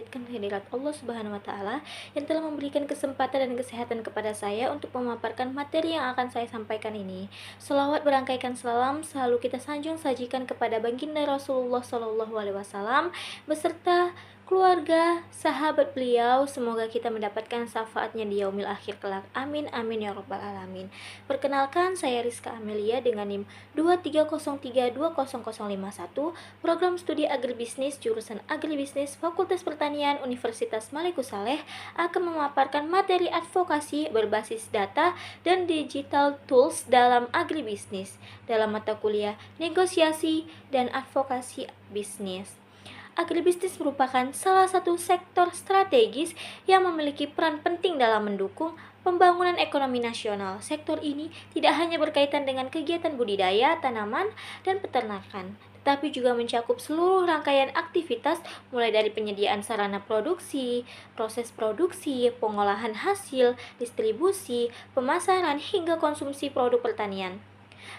memanjatkan kehadirat Allah Subhanahu wa taala yang telah memberikan kesempatan dan kesehatan kepada saya untuk memaparkan materi yang akan saya sampaikan ini. Selawat berangkaikan salam selalu kita sanjung sajikan kepada baginda Rasulullah Shallallahu alaihi wasallam beserta keluarga, sahabat beliau. Semoga kita mendapatkan syafaatnya di yaumil akhir kelak. Amin amin ya rabbal alamin. Perkenalkan, saya Rizka Amelia dengan NIM 230320051, program studi agribisnis jurusan Agribisnis Fakultas Pertanian Universitas Maliku Saleh akan memaparkan materi advokasi berbasis data dan digital tools dalam agribisnis dalam mata kuliah negosiasi dan advokasi bisnis. Agribisnis merupakan salah satu sektor strategis yang memiliki peran penting dalam mendukung pembangunan ekonomi nasional. Sektor ini tidak hanya berkaitan dengan kegiatan budidaya, tanaman, dan peternakan, tetapi juga mencakup seluruh rangkaian aktivitas mulai dari penyediaan sarana produksi, proses produksi, pengolahan hasil, distribusi, pemasaran, hingga konsumsi produk pertanian.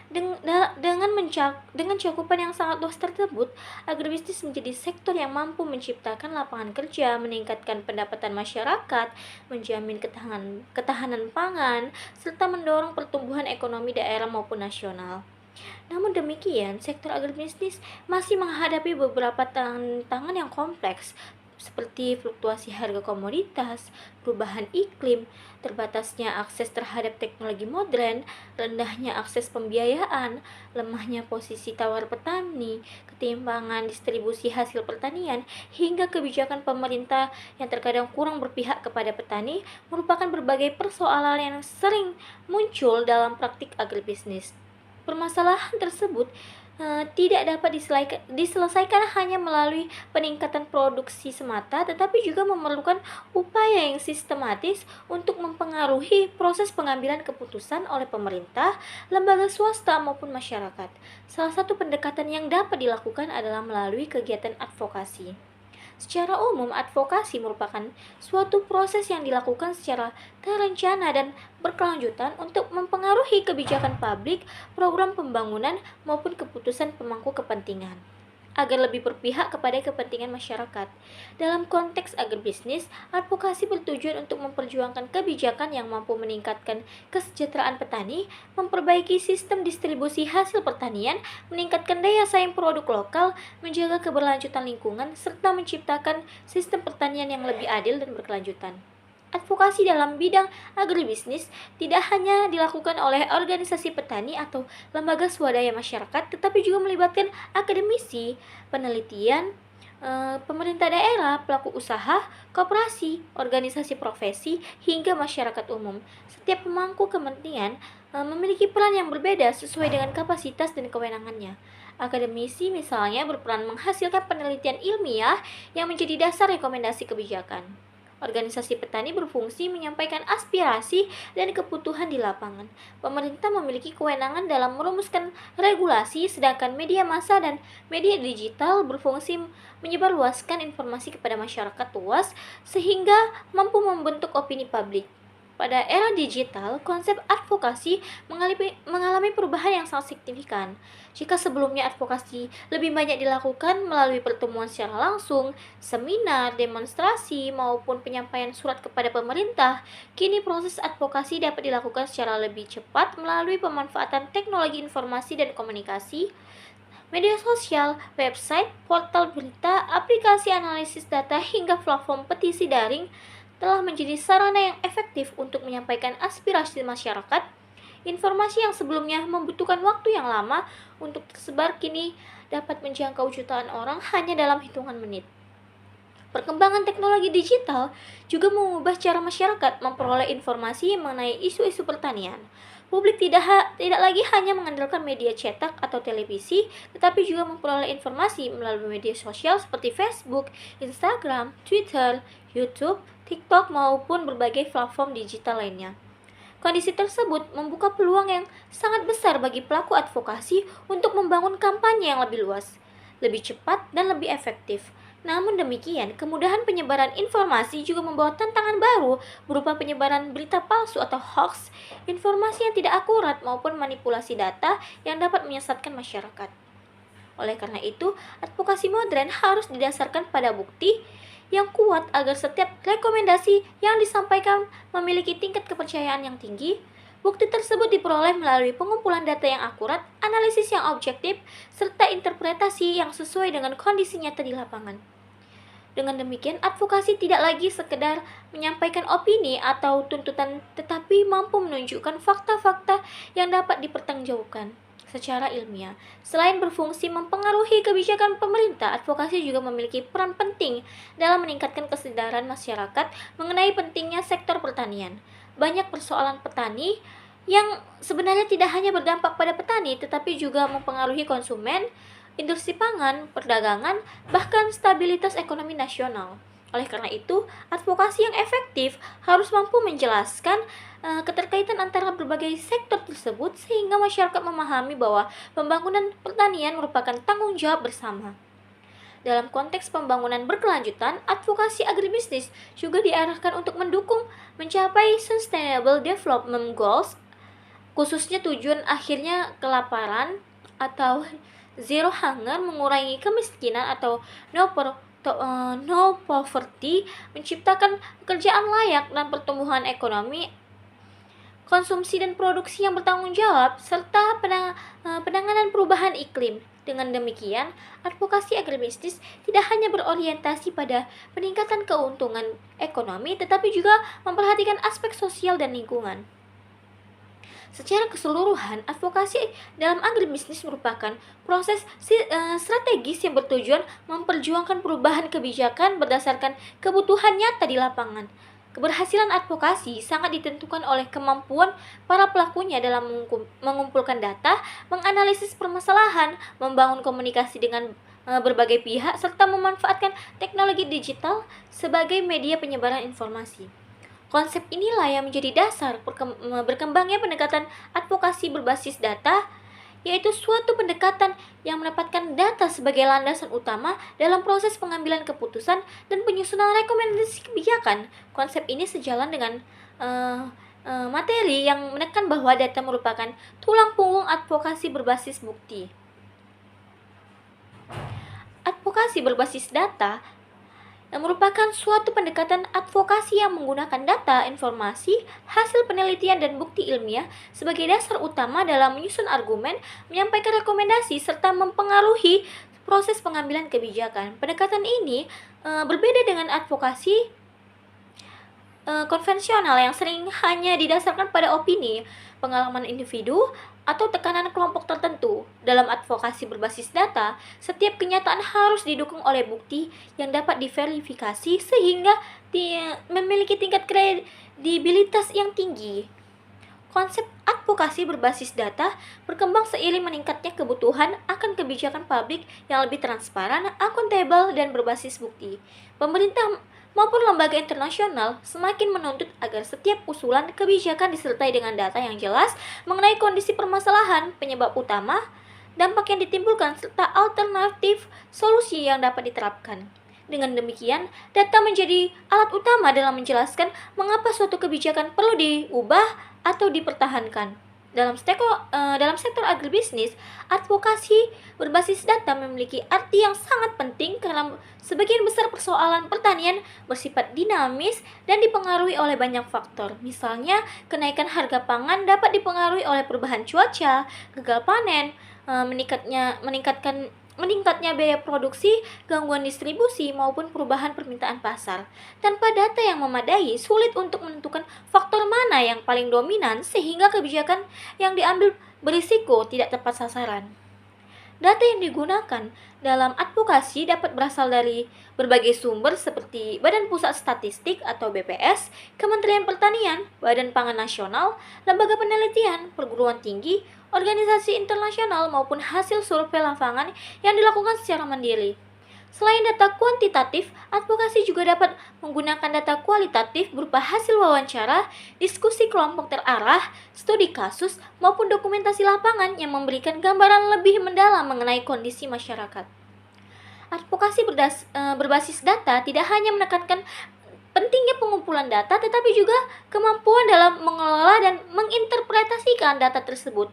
Dengan cakupan yang sangat luas tersebut, agribisnis menjadi sektor yang mampu menciptakan lapangan kerja, meningkatkan pendapatan masyarakat, menjamin ketahanan pangan, serta mendorong pertumbuhan ekonomi daerah maupun nasional. Namun demikian, sektor agribisnis masih menghadapi beberapa tantangan yang kompleks, seperti fluktuasi harga komoditas, perubahan iklim, terbatasnya akses terhadap teknologi modern, rendahnya akses pembiayaan, lemahnya posisi tawar petani, ketimpangan distribusi hasil pertanian, hingga kebijakan pemerintah yang terkadang kurang berpihak kepada petani merupakan berbagai persoalan yang sering muncul dalam praktik agribisnis. Permasalahan tersebut tidak dapat diselesaikan hanya melalui peningkatan produksi semata, tetapi juga memerlukan upaya yang sistematis untuk mempengaruhi proses pengambilan keputusan oleh pemerintah, lembaga swasta maupun masyarakat. Salah satu pendekatan yang dapat dilakukan adalah melalui kegiatan advokasi. Secara umum, advokasi merupakan suatu proses yang dilakukan secara terencana dan berkelanjutan untuk mempengaruhi kebijakan publik, program pembangunan, maupun keputusan pemangku kepentingan, agar lebih berpihak kepada kepentingan masyarakat. Dalam konteks agribisnis, advokasi bertujuan untuk memperjuangkan kebijakan yang mampu meningkatkan kesejahteraan petani, memperbaiki sistem distribusi hasil pertanian, meningkatkan daya saing produk lokal, menjaga keberlanjutan lingkungan, serta menciptakan sistem pertanian yang lebih adil dan berkelanjutan. Advokasi dalam bidang agribisnis tidak hanya dilakukan oleh organisasi petani atau lembaga swadaya masyarakat, tetapi juga melibatkan akademisi, penelitian, pemerintah daerah, pelaku usaha, koperasi, organisasi profesi, hingga masyarakat umum. Setiap pemangku kepentingan memiliki peran yang berbeda sesuai dengan kapasitas dan kewenangannya. Akademisi misalnya berperan menghasilkan penelitian ilmiah yang menjadi dasar rekomendasi kebijakan. Organisasi petani berfungsi menyampaikan aspirasi dan kebutuhan di lapangan. Pemerintah memiliki kewenangan dalam merumuskan regulasi, sedangkan media massa dan media digital berfungsi menyebarluaskan informasi kepada masyarakat luas sehingga mampu membentuk opini publik. Pada era digital, konsep advokasi mengalami perubahan yang sangat signifikan. Jika sebelumnya advokasi lebih banyak dilakukan melalui pertemuan secara langsung, seminar, demonstrasi, maupun penyampaian surat kepada pemerintah, kini proses advokasi dapat dilakukan secara lebih cepat melalui pemanfaatan teknologi informasi dan komunikasi, media sosial, website, portal berita, aplikasi analisis data, hingga platform petisi daring telah menjadi sarana yang efektif untuk menyampaikan aspirasi masyarakat. Informasi yang sebelumnya membutuhkan waktu yang lama untuk tersebar kini dapat menjangkau jutaan orang hanya dalam hitungan menit. Perkembangan teknologi digital juga mengubah cara masyarakat memperoleh informasi mengenai isu-isu pertanian. Publik tidak lagi hanya mengandalkan media cetak atau televisi, tetapi juga memperoleh informasi melalui media sosial seperti Facebook, Instagram, Twitter, YouTube, TikTok, maupun berbagai platform digital lainnya. Kondisi tersebut membuka peluang yang sangat besar bagi pelaku advokasi untuk membangun kampanye yang lebih luas, lebih cepat, dan lebih efektif. Namun demikian, kemudahan penyebaran informasi juga membawa tantangan baru berupa penyebaran berita palsu atau hoax, informasi yang tidak akurat, maupun manipulasi data yang dapat menyesatkan masyarakat. Oleh karena itu, advokasi modern harus didasarkan pada bukti yang kuat agar setiap rekomendasi yang disampaikan memiliki tingkat kepercayaan yang tinggi. Bukti tersebut diperoleh melalui pengumpulan data yang akurat, analisis yang objektif, serta interpretasi yang sesuai dengan kondisi nyata di lapangan. Dengan demikian, advokasi tidak lagi sekedar menyampaikan opini atau tuntutan, tetapi mampu menunjukkan fakta-fakta yang dapat dipertanggungjawabkan secara ilmiah. Selain berfungsi mempengaruhi kebijakan pemerintah, advokasi juga memiliki peran penting dalam meningkatkan kesadaran masyarakat mengenai pentingnya sektor pertanian. Banyak persoalan petani yang sebenarnya tidak hanya berdampak pada petani, tetapi juga mempengaruhi konsumen, industri pangan, perdagangan, bahkan stabilitas ekonomi nasional. Oleh karena itu, advokasi yang efektif harus mampu menjelaskan keterkaitan antara berbagai sektor tersebut sehingga masyarakat memahami bahwa pembangunan pertanian merupakan tanggung jawab bersama. Dalam konteks pembangunan berkelanjutan, advokasi agribisnis juga diarahkan untuk mendukung mencapai Sustainable Development Goals, khususnya tujuan akhirnya kelaparan atau zero hunger, mengurangi kemiskinan atau no poverty, menciptakan pekerjaan layak dan pertumbuhan ekonomi, konsumsi dan produksi yang bertanggung jawab, serta penanganan perubahan iklim. Dengan demikian, advokasi agribisnis tidak hanya berorientasi pada peningkatan keuntungan ekonomi, tetapi juga memperhatikan aspek sosial dan lingkungan. Secara keseluruhan, advokasi dalam agribisnis merupakan proses strategis yang bertujuan memperjuangkan perubahan kebijakan berdasarkan kebutuhan nyata di lapangan. Keberhasilan advokasi sangat ditentukan oleh kemampuan para pelakunya dalam mengumpulkan data, menganalisis permasalahan, membangun komunikasi dengan berbagai pihak, serta memanfaatkan teknologi digital sebagai media penyebaran informasi. Konsep inilah yang menjadi dasar berkembangnya pendekatan advokasi berbasis data, yaitu suatu pendekatan yang menempatkan data sebagai landasan utama dalam proses pengambilan keputusan dan penyusunan rekomendasi kebijakan. Konsep ini sejalan dengan materi yang menekan bahwa data merupakan tulang punggung advokasi berbasis bukti. Advokasi berbasis data yang merupakan suatu pendekatan advokasi yang menggunakan data, informasi, hasil penelitian, dan bukti ilmiah sebagai dasar utama dalam menyusun argumen, menyampaikan rekomendasi, serta mempengaruhi proses pengambilan kebijakan. Pendekatan ini berbeda dengan advokasi konvensional yang sering hanya didasarkan pada opini, pengalaman individu, atau tekanan kelompok tertentu. Dalam advokasi berbasis data, setiap kenyataan harus didukung oleh bukti yang dapat diverifikasi sehingga memiliki tingkat kredibilitas yang tinggi. Konsep advokasi berbasis data berkembang seiring meningkatnya kebutuhan akan kebijakan publik yang lebih transparan, akuntabel, dan berbasis bukti. Pemerintah maupun lembaga internasional semakin menuntut agar setiap usulan kebijakan disertai dengan data yang jelas mengenai kondisi permasalahan, penyebab utama, dampak yang ditimbulkan, serta alternatif solusi yang dapat diterapkan. Dengan demikian, data menjadi alat utama dalam menjelaskan mengapa suatu kebijakan perlu diubah atau dipertahankan. Dalam sektor agribisnis, advokasi berbasis data memiliki arti yang sangat penting karena sebagian besar persoalan pertanian bersifat dinamis dan dipengaruhi oleh banyak faktor. Misalnya, kenaikan harga pangan dapat dipengaruhi oleh perubahan cuaca, gagal panen, meningkatnya biaya produksi, gangguan distribusi, maupun perubahan permintaan pasar. Tanpa data yang memadai, sulit untuk menentukan faktor mana yang paling dominan sehingga kebijakan yang diambil berisiko tidak tepat sasaran. Data yang digunakan dalam advokasi dapat berasal dari berbagai sumber seperti Badan Pusat Statistik atau BPS, Kementerian Pertanian, Badan Pangan Nasional, lembaga penelitian, perguruan tinggi, organisasi internasional, maupun hasil survei lapangan yang dilakukan secara mandiri. Selain data kuantitatif, advokasi juga dapat menggunakan data kualitatif berupa hasil wawancara, diskusi kelompok terarah, studi kasus, maupun dokumentasi lapangan yang memberikan gambaran lebih mendalam mengenai kondisi masyarakat. Advokasi berbasis data tidak hanya menekankan pentingnya pengumpulan data, tetapi juga kemampuan dalam mengelola dan menginterpretasikan data tersebut.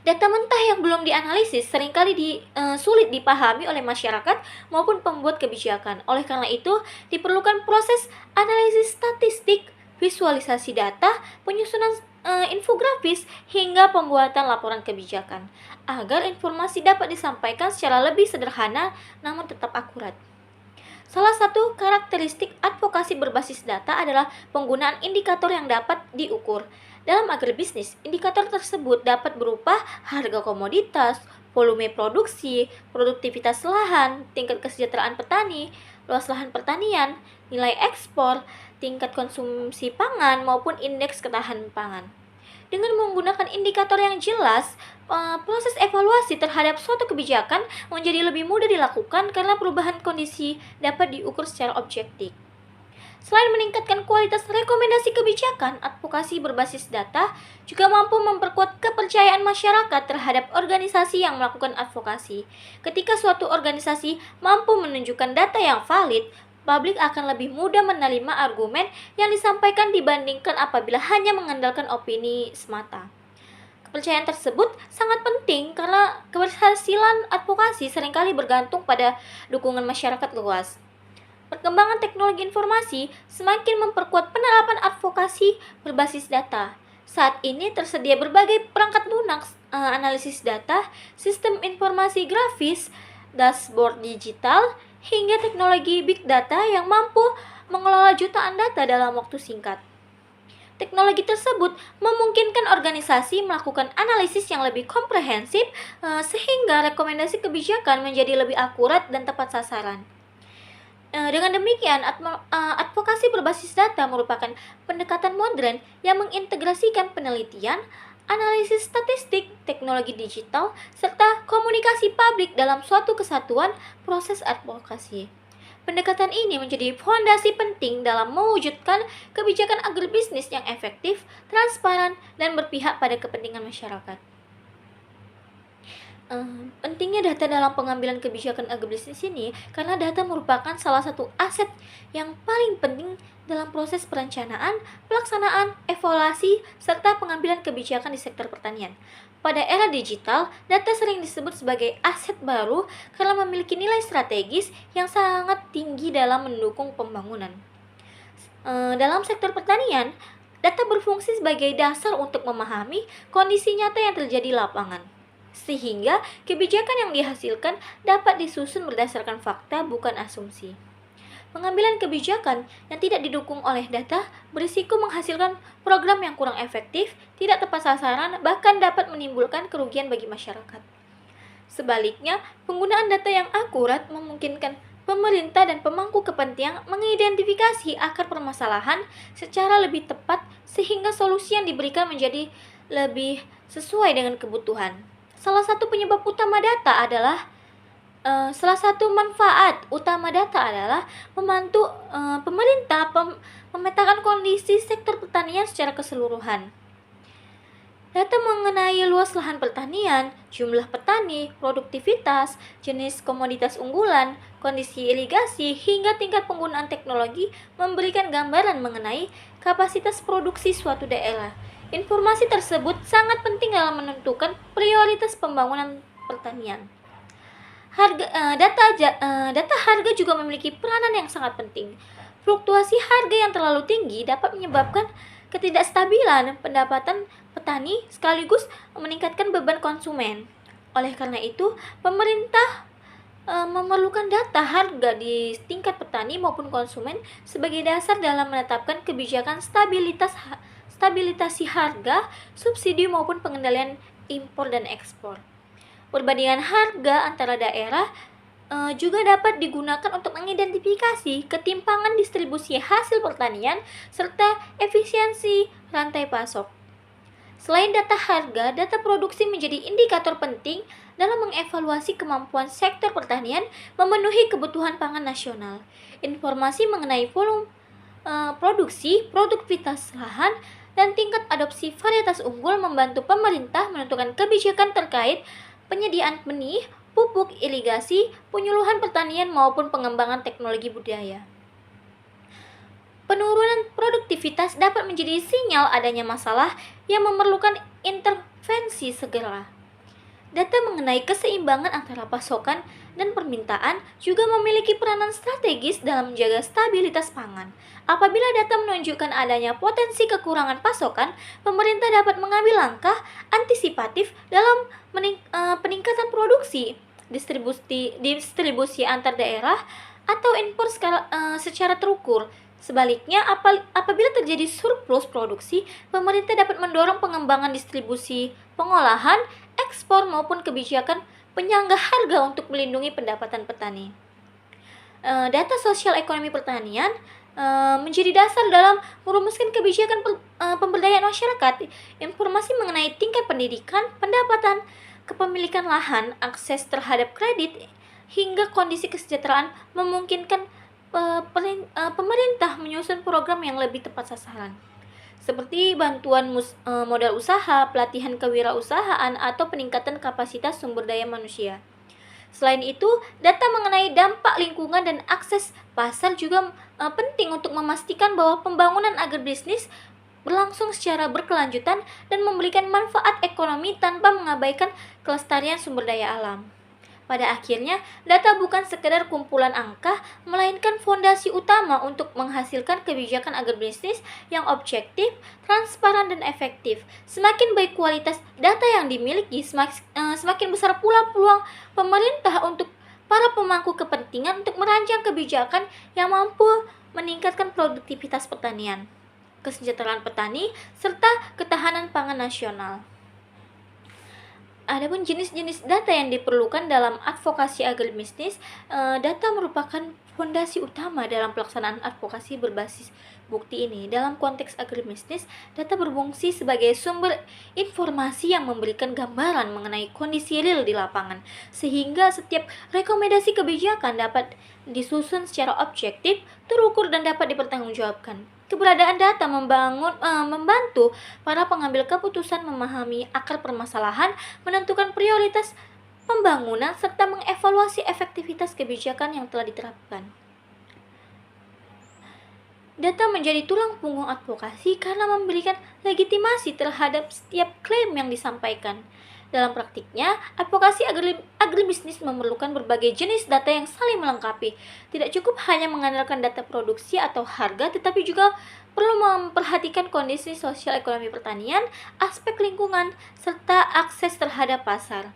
Data mentah yang belum dianalisis seringkali sulit dipahami oleh masyarakat maupun pembuat kebijakan. Oleh karena itu, diperlukan proses analisis statistik, visualisasi data, penyusunan infografis, hingga pembuatan laporan kebijakan, agar informasi dapat disampaikan secara lebih sederhana namun tetap akurat. Salah satu karakteristik advokasi berbasis data adalah penggunaan indikator yang dapat diukur. Dalam agribisnis, indikator tersebut dapat berupa harga komoditas, volume produksi, produktivitas lahan, tingkat kesejahteraan petani, luas lahan pertanian, nilai ekspor, tingkat konsumsi pangan, maupun indeks ketahanan pangan. Dengan menggunakan indikator yang jelas, proses evaluasi terhadap suatu kebijakan menjadi lebih mudah dilakukan karena perubahan kondisi dapat diukur secara objektif. Selain meningkatkan kualitas rekomendasi kebijakan, advokasi berbasis data juga mampu memperkuat kepercayaan masyarakat terhadap organisasi yang melakukan advokasi. Ketika suatu organisasi mampu menunjukkan data yang valid, publik akan lebih mudah menerima argumen yang disampaikan dibandingkan apabila hanya mengandalkan opini semata. Kepercayaan tersebut sangat penting karena keberhasilan advokasi seringkali bergantung pada dukungan masyarakat luas. Perkembangan teknologi informasi semakin memperkuat penerapan advokasi berbasis data. Saat ini tersedia berbagai perangkat lunak analisis data, sistem informasi grafis, dashboard digital, hingga teknologi big data yang mampu mengelola jutaan data dalam waktu singkat. Teknologi tersebut memungkinkan organisasi melakukan analisis yang lebih komprehensif sehingga rekomendasi kebijakan menjadi lebih akurat dan tepat sasaran. Dengan demikian, advokasi berbasis data merupakan pendekatan modern yang mengintegrasikan penelitian, analisis statistik, teknologi digital, serta komunikasi publik dalam suatu kesatuan proses advokasi. Pendekatan ini menjadi fondasi penting dalam mewujudkan kebijakan agribisnis yang efektif, transparan, dan berpihak pada kepentingan masyarakat. Pentingnya data dalam pengambilan kebijakan agribisnis ini karena data merupakan salah satu aset yang paling penting dalam proses perencanaan, pelaksanaan, evaluasi, serta pengambilan kebijakan di sektor pertanian. Pada era digital, data sering disebut sebagai aset baru karena memiliki nilai strategis yang sangat tinggi dalam mendukung pembangunan. Dalam sektor pertanian, data berfungsi sebagai dasar untuk memahami kondisi nyata yang terjadi di lapangan, sehingga kebijakan yang dihasilkan dapat disusun berdasarkan fakta, bukan asumsi. Pengambilan kebijakan yang tidak didukung oleh data berisiko menghasilkan program yang kurang efektif, tidak tepat sasaran, bahkan dapat menimbulkan kerugian bagi masyarakat. Sebaliknya, penggunaan data yang akurat memungkinkan pemerintah dan pemangku kepentingan mengidentifikasi akar permasalahan secara lebih tepat sehingga solusi yang diberikan menjadi lebih sesuai dengan kebutuhan. Salah satu manfaat utama data adalah membantu pemerintah memetakan kondisi sektor pertanian secara keseluruhan. Data mengenai luas lahan pertanian, jumlah petani, produktivitas, jenis komoditas unggulan, kondisi irigasi, hingga tingkat penggunaan teknologi memberikan gambaran mengenai kapasitas produksi suatu daerah. Informasi tersebut sangat penting dalam menentukan prioritas pembangunan pertanian. Data harga juga memiliki peranan yang sangat penting. Fluktuasi harga yang terlalu tinggi dapat menyebabkan ketidakstabilan pendapatan petani sekaligus meningkatkan beban konsumen. Oleh karena itu, pemerintah memerlukan data harga di tingkat petani maupun konsumen sebagai dasar dalam menetapkan kebijakan stabilitasi harga, subsidi maupun pengendalian impor dan ekspor. Perbandingan harga antara daerah juga dapat digunakan untuk mengidentifikasi ketimpangan distribusi hasil pertanian serta efisiensi rantai pasok. Selain data harga, data produksi menjadi indikator penting dalam mengevaluasi kemampuan sektor pertanian memenuhi kebutuhan pangan nasional. Informasi mengenai volume produksi, produktivitas lahan, dan tingkat adopsi varietas unggul membantu pemerintah menentukan kebijakan terkait penyediaan benih, pupuk, irigasi, penyuluhan pertanian maupun pengembangan teknologi budaya. Penurunan produktivitas dapat menjadi sinyal adanya masalah yang memerlukan intervensi segera. Data mengenai keseimbangan antara pasokan dan permintaan juga memiliki peranan strategis dalam menjaga stabilitas pangan. Apabila data menunjukkan adanya potensi kekurangan pasokan, pemerintah dapat mengambil langkah antisipatif dalam peningkatan produksi, distribusi antar daerah, atau impor secara terukur. Sebaliknya, apabila terjadi surplus produksi, pemerintah dapat mendorong pengembangan distribusi, pengolahan, ekspor maupun kebijakan penyangga harga untuk melindungi pendapatan petani. Data sosial ekonomi pertanian menjadi dasar dalam merumuskan kebijakan pemberdayaan masyarakat. Informasi mengenai tingkat pendidikan, pendapatan, kepemilikan lahan, akses terhadap kredit, hingga kondisi kesejahteraan memungkinkan pemerintah menyusun program yang lebih tepat sasaran, seperti bantuan modal usaha, pelatihan kewirausahaan, atau peningkatan kapasitas sumber daya manusia. Selain itu, data mengenai dampak lingkungan dan akses pasar juga penting untuk memastikan bahwa pembangunan agribisnis berlangsung secara berkelanjutan dan memberikan manfaat ekonomi tanpa mengabaikan kelestarian sumber daya alam. Pada akhirnya, data bukan sekedar kumpulan angka, melainkan fondasi utama untuk menghasilkan kebijakan agribisnis yang objektif, transparan, dan efektif. Semakin baik kualitas data yang dimiliki, semakin besar pula peluang pemerintah untuk para pemangku kepentingan untuk merancang kebijakan yang mampu meningkatkan produktivitas pertanian, kesejahteraan petani, serta ketahanan pangan nasional. Adapun jenis-jenis data yang diperlukan dalam advokasi agribisnis, data merupakan fondasi utama dalam pelaksanaan advokasi berbasis bukti ini. Dalam konteks agribisnis, data berfungsi sebagai sumber informasi yang memberikan gambaran mengenai kondisi real di lapangan, sehingga setiap rekomendasi kebijakan dapat disusun secara objektif, terukur, dan dapat dipertanggungjawabkan. Keberadaan data membantu para pengambil keputusan memahami akar permasalahan, menentukan prioritas pembangunan, serta mengevaluasi efektivitas kebijakan yang telah diterapkan. Data menjadi tulang punggung advokasi karena memberikan legitimasi terhadap setiap klaim yang disampaikan. Dalam praktiknya, advokasi agribisnis memerlukan berbagai jenis data yang saling melengkapi. Tidak cukup hanya mengandalkan data produksi atau harga, tetapi juga perlu memperhatikan kondisi sosial ekonomi pertanian, aspek lingkungan, serta akses terhadap pasar.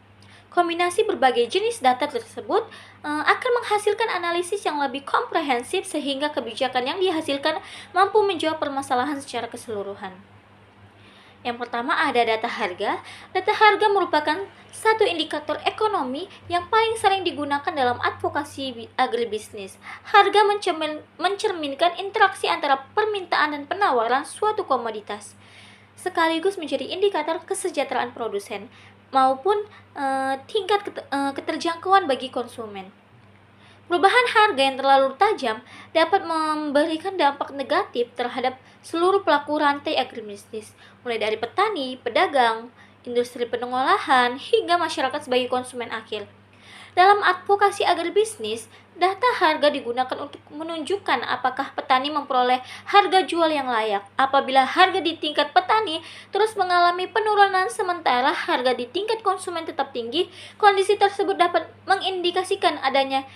Kombinasi berbagai jenis data tersebut akan menghasilkan analisis yang lebih komprehensif sehingga kebijakan yang dihasilkan mampu menjawab permasalahan secara keseluruhan. Yang pertama ada data harga. Data harga merupakan satu indikator ekonomi yang paling sering digunakan dalam advokasi agribisnis. Harga mencerminkan interaksi antara permintaan dan penawaran suatu komoditas, sekaligus menjadi indikator kesejahteraan produsen maupun tingkat keterjangkauan bagi konsumen. Perubahan harga yang terlalu tajam dapat memberikan dampak negatif terhadap seluruh pelaku rantai agribisnis, mulai dari petani, pedagang, industri pengolahan, hingga masyarakat sebagai konsumen akhir. Dalam advokasi agribisnis, data harga digunakan untuk menunjukkan apakah petani memperoleh harga jual yang layak. Apabila harga di tingkat petani terus mengalami penurunan sementara harga di tingkat konsumen tetap tinggi, kondisi tersebut dapat mengindikasikan adanya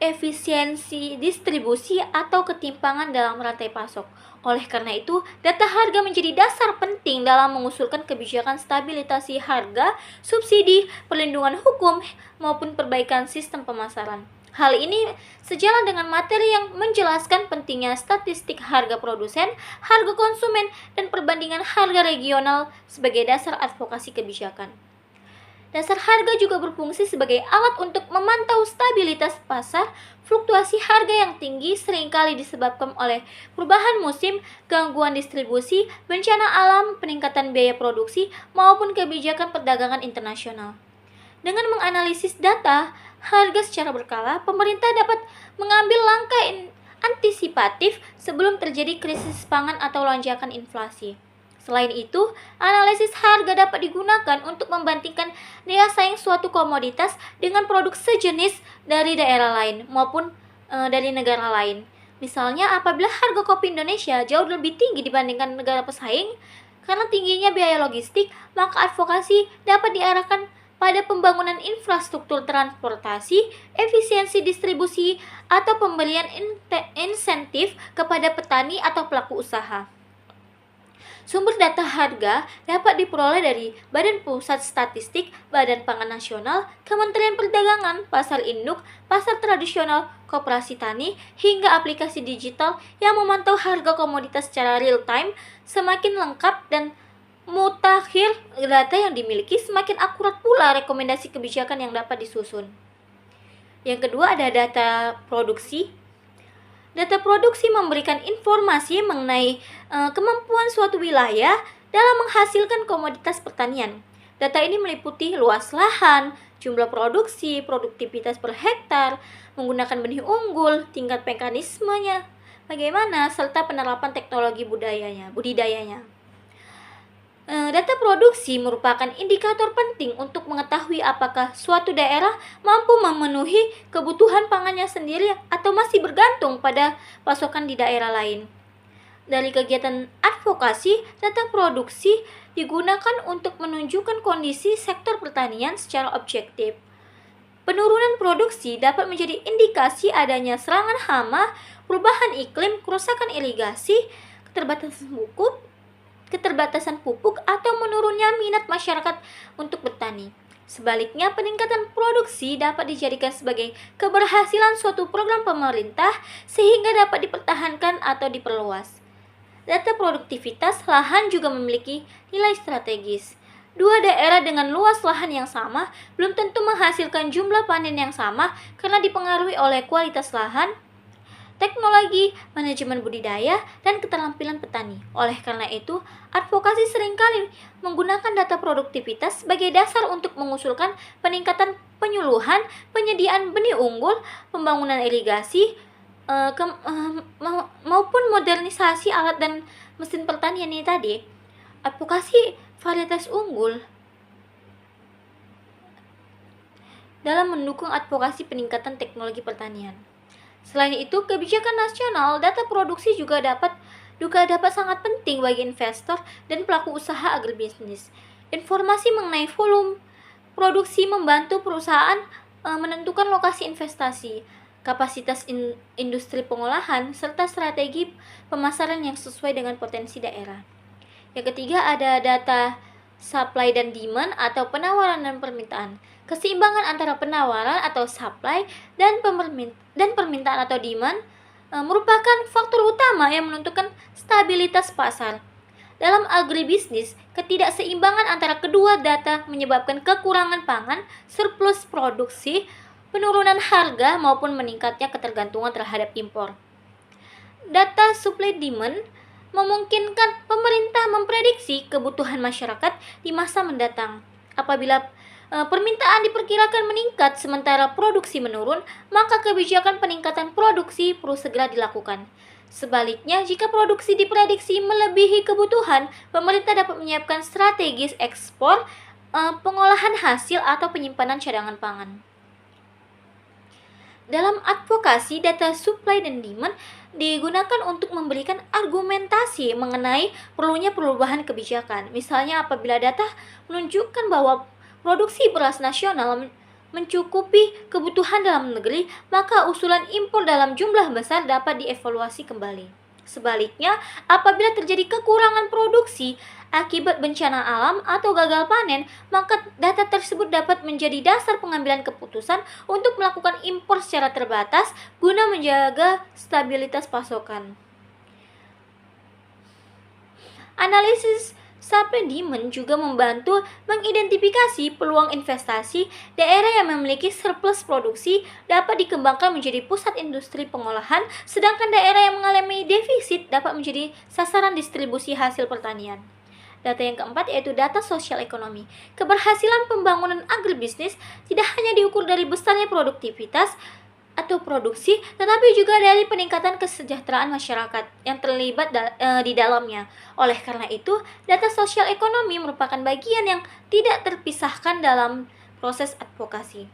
inefisiensi distribusi atau ketimpangan dalam rantai pasok. Oleh karena itu, data harga menjadi dasar penting dalam mengusulkan kebijakan stabilisasi harga, subsidi, perlindungan hukum, maupun perbaikan sistem pemasaran. Hal ini sejalan dengan materi yang menjelaskan pentingnya statistik harga produsen, harga konsumen, dan perbandingan harga regional sebagai dasar advokasi kebijakan. Dasar harga juga berfungsi sebagai alat untuk memantau stabilitas pasar. Fluktuasi harga yang tinggi seringkali disebabkan oleh perubahan musim, gangguan distribusi, bencana alam, peningkatan biaya produksi, maupun kebijakan perdagangan internasional. Dengan menganalisis data harga secara berkala, pemerintah dapat mengambil langkah antisipatif sebelum terjadi krisis pangan atau lonjakan inflasi. Selain itu, analisis harga dapat digunakan untuk membandingkan daya saing suatu komoditas dengan produk sejenis dari daerah lain maupun dari negara lain. Misalnya, apabila harga kopi Indonesia jauh lebih tinggi dibandingkan negara pesaing, Karena tingginya biaya logistik, maka advokasi dapat diarahkan pada pembangunan infrastruktur transportasi, efisiensi distribusi, atau pemberian insentif kepada petani atau pelaku usaha. Sumber data harga dapat diperoleh dari Badan Pusat Statistik, Badan Pangan Nasional, Kementerian Perdagangan, pasar induk, pasar tradisional, koperasi tani, hingga aplikasi digital yang memantau harga komoditas secara real time. Semakin lengkap dan mutakhir data yang dimiliki, semakin akurat pula rekomendasi kebijakan yang dapat disusun. Yang kedua ada data produksi. Data produksi memberikan informasi mengenai kemampuan suatu wilayah dalam menghasilkan komoditas pertanian. Data ini meliputi luas lahan, jumlah produksi, produktivitas per hektar, menggunakan benih unggul, tingkat mekanismenya, bagaimana, serta penerapan teknologi budidayanya. Data produksi merupakan indikator penting untuk mengetahui apakah suatu daerah mampu memenuhi kebutuhan pangannya sendiri atau masih bergantung pada pasokan di daerah lain. Dari kegiatan advokasi, data produksi digunakan untuk menunjukkan kondisi sektor pertanian secara objektif. Penurunan produksi dapat menjadi indikasi adanya serangan hama, perubahan iklim, kerusakan irigasi, keterbatasan pupuk, atau menurunnya minat masyarakat untuk bertani. Sebaliknya, peningkatan produksi dapat dijadikan sebagai keberhasilan suatu program pemerintah sehingga dapat dipertahankan atau diperluas. Data produktivitas lahan juga memiliki nilai strategis. Dua daerah dengan luas lahan yang sama belum tentu menghasilkan jumlah panen yang sama karena dipengaruhi oleh kualitas lahan, teknologi, manajemen budidaya, dan keterampilan petani. Oleh karena itu, advokasi seringkali menggunakan data produktivitas sebagai dasar untuk mengusulkan peningkatan penyuluhan, penyediaan benih unggul, pembangunan irigasi, maupun modernisasi alat dan mesin pertanian ini tadi. Advokasi varietas unggul dalam mendukung advokasi peningkatan teknologi pertanian. Selain itu, kebijakan nasional data produksi juga dapat sangat penting bagi investor dan pelaku usaha agribisnis. Informasi mengenai volume produksi membantu perusahaan menentukan lokasi investasi, kapasitas industri pengolahan, serta strategi pemasaran yang sesuai dengan potensi daerah. Yang ketiga ada data supply dan demand atau penawaran dan permintaan. Keseimbangan antara penawaran atau supply dan permintaan atau demand merupakan faktor utama yang menentukan stabilitas pasar. Dalam agribisnis, ketidakseimbangan antara kedua data menyebabkan kekurangan pangan, surplus produksi, penurunan harga maupun meningkatnya ketergantungan terhadap impor. Data supply demand memungkinkan pemerintah memprediksi kebutuhan masyarakat di masa mendatang. Apabila permintaan diperkirakan meningkat sementara produksi menurun, maka kebijakan peningkatan produksi perlu segera dilakukan. Sebaliknya, jika produksi diprediksi melebihi kebutuhan, pemerintah dapat menyiapkan strategi ekspor, pengolahan hasil, atau penyimpanan cadangan pangan. Dalam advokasi, data supply dan demand digunakan untuk memberikan argumentasi mengenai perlunya perubahan kebijakan. Misalnya, apabila data menunjukkan bahwa produksi beras nasional mencukupi kebutuhan dalam negeri, maka usulan impor dalam jumlah besar dapat dievaluasi kembali. Sebaliknya, apabila terjadi kekurangan produksi akibat bencana alam atau gagal panen, maka data tersebut dapat menjadi dasar pengambilan keputusan untuk melakukan impor secara terbatas guna menjaga stabilitas pasokan. Analisis supply demand juga membantu mengidentifikasi peluang investasi. Daerah yang memiliki surplus produksi dapat dikembangkan menjadi pusat industri pengolahan, sedangkan daerah yang mengalami defisit dapat menjadi sasaran distribusi hasil pertanian. Data yang keempat yaitu data sosial ekonomi. Keberhasilan pembangunan agribisnis tidak hanya diukur dari besarnya produktivitas atau produksi, tetapi juga dari peningkatan kesejahteraan masyarakat yang terlibat di dalamnya. Oleh karena itu, data sosial ekonomi merupakan bagian yang tidak terpisahkan dalam proses advokasi.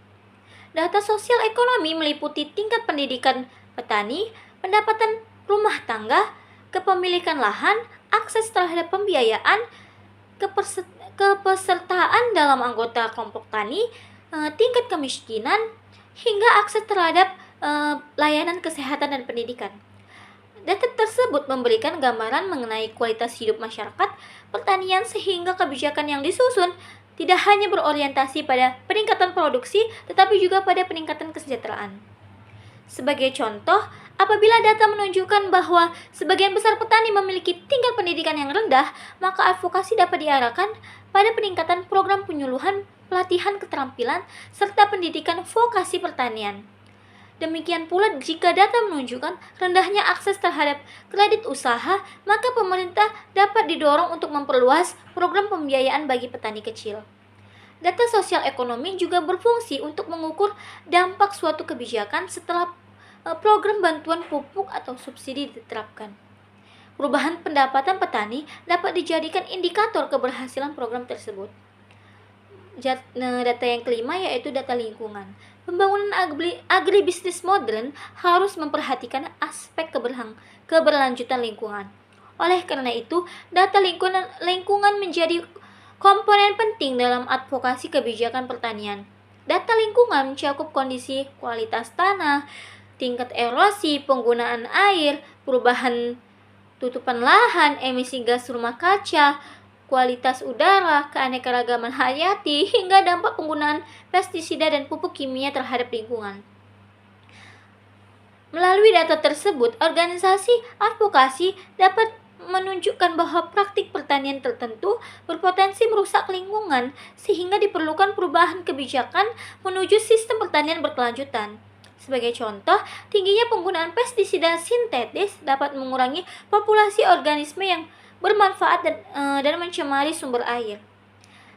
Data sosial ekonomi meliputi tingkat pendidikan petani, pendapatan rumah tangga, kepemilikan lahan, akses terhadap pembiayaan, kepesertaan dalam anggota kelompok tani, tingkat kemiskinan, hingga akses terhadap layanan kesehatan dan pendidikan. Data tersebut memberikan gambaran mengenai kualitas hidup masyarakat pertanian sehingga kebijakan yang disusun tidak hanya berorientasi pada peningkatan produksi, tetapi juga pada peningkatan kesejahteraan. Sebagai contoh, apabila data menunjukkan bahwa sebagian besar petani memiliki tingkat pendidikan yang rendah, maka advokasi dapat diarahkan pada peningkatan program penyuluhan, pelatihan keterampilan, serta pendidikan vokasi pertanian. Demikian pula jika data menunjukkan rendahnya akses terhadap kredit usaha, maka pemerintah dapat didorong untuk memperluas program pembiayaan bagi petani kecil. Data sosial ekonomi juga berfungsi untuk mengukur dampak suatu kebijakan setelah program bantuan pupuk atau subsidi diterapkan. Perubahan pendapatan petani dapat dijadikan indikator keberhasilan program tersebut. Data yang kelima yaitu data lingkungan. Pembangunan agribisnis modern harus memperhatikan aspek keberlanjutan lingkungan. Oleh karena itu, data lingkungan menjadi komponen penting dalam advokasi kebijakan pertanian. Data lingkungan mencakup kondisi kualitas tanah, tingkat erosi, penggunaan air, perubahan tutupan lahan, emisi gas rumah kaca, kualitas udara, keanekaragaman hayati, hingga dampak penggunaan pestisida dan pupuk kimia terhadap lingkungan. Melalui data tersebut, organisasi advokasi dapat menunjukkan bahwa praktik pertanian tertentu berpotensi merusak lingkungan, sehingga diperlukan perubahan kebijakan menuju sistem pertanian berkelanjutan. Sebagai contoh, tingginya penggunaan pestisida sintetis dapat mengurangi populasi organisme yang bermanfaat dan mencemari sumber air.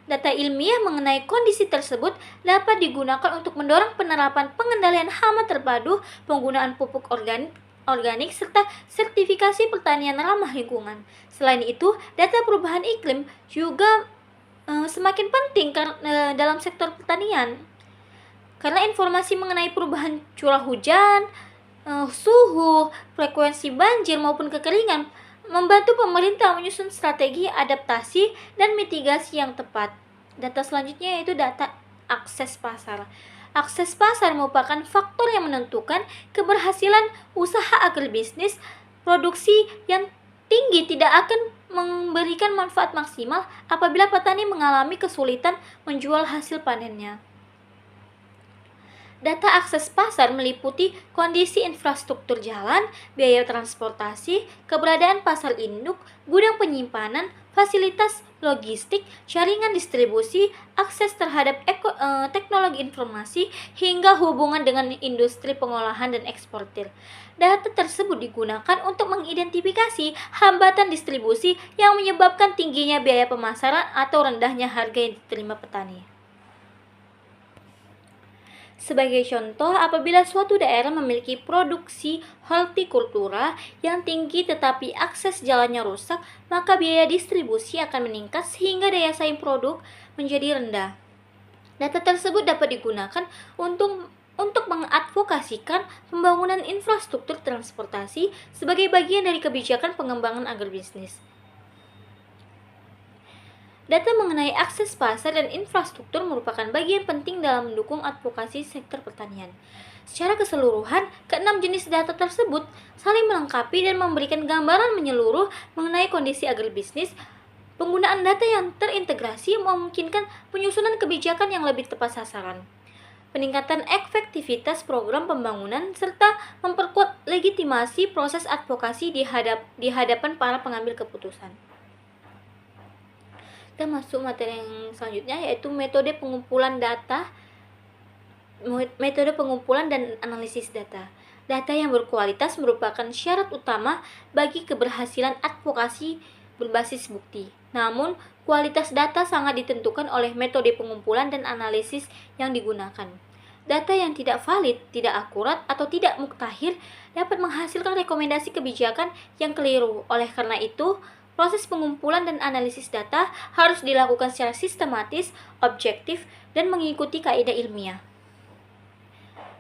Data ilmiah mengenai kondisi tersebut dapat digunakan untuk mendorong penerapan pengendalian hama terpadu, penggunaan pupuk organik, serta sertifikasi pertanian ramah lingkungan. Selain itu, data perubahan iklim juga semakin penting dalam sektor pertanian. Karena informasi mengenai perubahan curah hujan, suhu, frekuensi banjir maupun kekeringan membantu pemerintah menyusun strategi adaptasi dan mitigasi yang tepat. Data selanjutnya yaitu data akses pasar. Akses pasar merupakan faktor yang menentukan keberhasilan usaha agribisnis. Produksi yang tinggi tidak akan memberikan manfaat maksimal apabila petani mengalami kesulitan menjual hasil panennya. Data akses pasar meliputi kondisi infrastruktur jalan, biaya transportasi, keberadaan pasar induk, gudang penyimpanan, fasilitas logistik, jaringan distribusi, akses terhadap teknologi informasi, hingga hubungan dengan industri pengolahan dan eksportir. Data tersebut digunakan untuk mengidentifikasi hambatan distribusi yang menyebabkan tingginya biaya pemasaran atau rendahnya harga yang diterima petani. Sebagai contoh, apabila suatu daerah memiliki produksi hortikultura yang tinggi tetapi akses jalannya rusak, maka biaya distribusi akan meningkat sehingga daya saing produk menjadi rendah. Data tersebut dapat digunakan untuk mengadvokasikan pembangunan infrastruktur transportasi sebagai bagian dari kebijakan pengembangan agribisnis. Data mengenai akses pasar dan infrastruktur merupakan bagian penting dalam mendukung advokasi sektor pertanian. Secara keseluruhan, keenam jenis data tersebut saling melengkapi dan memberikan gambaran menyeluruh mengenai kondisi agribisnis. Penggunaan data yang terintegrasi memungkinkan penyusunan kebijakan yang lebih tepat sasaran, peningkatan efektivitas program pembangunan, serta memperkuat legitimasi proses advokasi di hadapan para pengambil keputusan. Kita masuk materi yang selanjutnya yaitu metode pengumpulan dan analisis data. Data yang berkualitas merupakan syarat utama bagi keberhasilan advokasi berbasis bukti. Namun, kualitas data sangat ditentukan oleh metode pengumpulan dan analisis yang digunakan. Data yang tidak valid, tidak akurat, atau tidak muktahir dapat menghasilkan rekomendasi kebijakan yang keliru. Oleh karena itu, proses pengumpulan dan analisis data harus dilakukan secara sistematis, objektif, dan mengikuti kaidah ilmiah.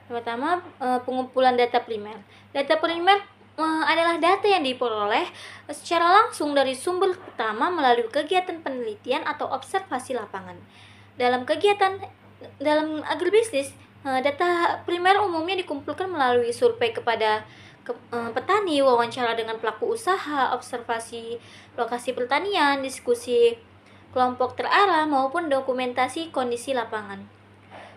Pertama, pengumpulan data primer. Data primer adalah data yang diperoleh secara langsung dari sumber pertama melalui kegiatan penelitian atau observasi lapangan. Dalam agribisnis, data primer umumnya dikumpulkan melalui survei kepada petani, wawancara dengan pelaku usaha, observasi lokasi pertanian, diskusi kelompok terarah, maupun dokumentasi kondisi lapangan.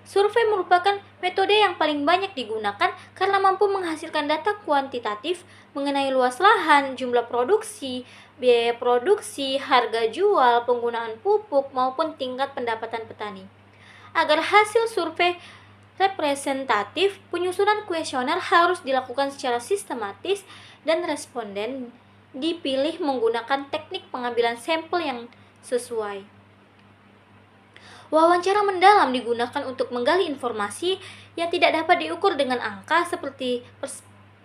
Survei merupakan metode yang paling banyak digunakan karena mampu menghasilkan data kuantitatif mengenai luas lahan, jumlah produksi, biaya produksi, harga jual, penggunaan pupuk, maupun tingkat pendapatan petani. Agar hasil survei representatif, penyusunan kuesioner harus dilakukan secara sistematis dan responden dipilih menggunakan teknik pengambilan sampel yang sesuai. Wawancara mendalam digunakan untuk menggali informasi yang tidak dapat diukur dengan angka seperti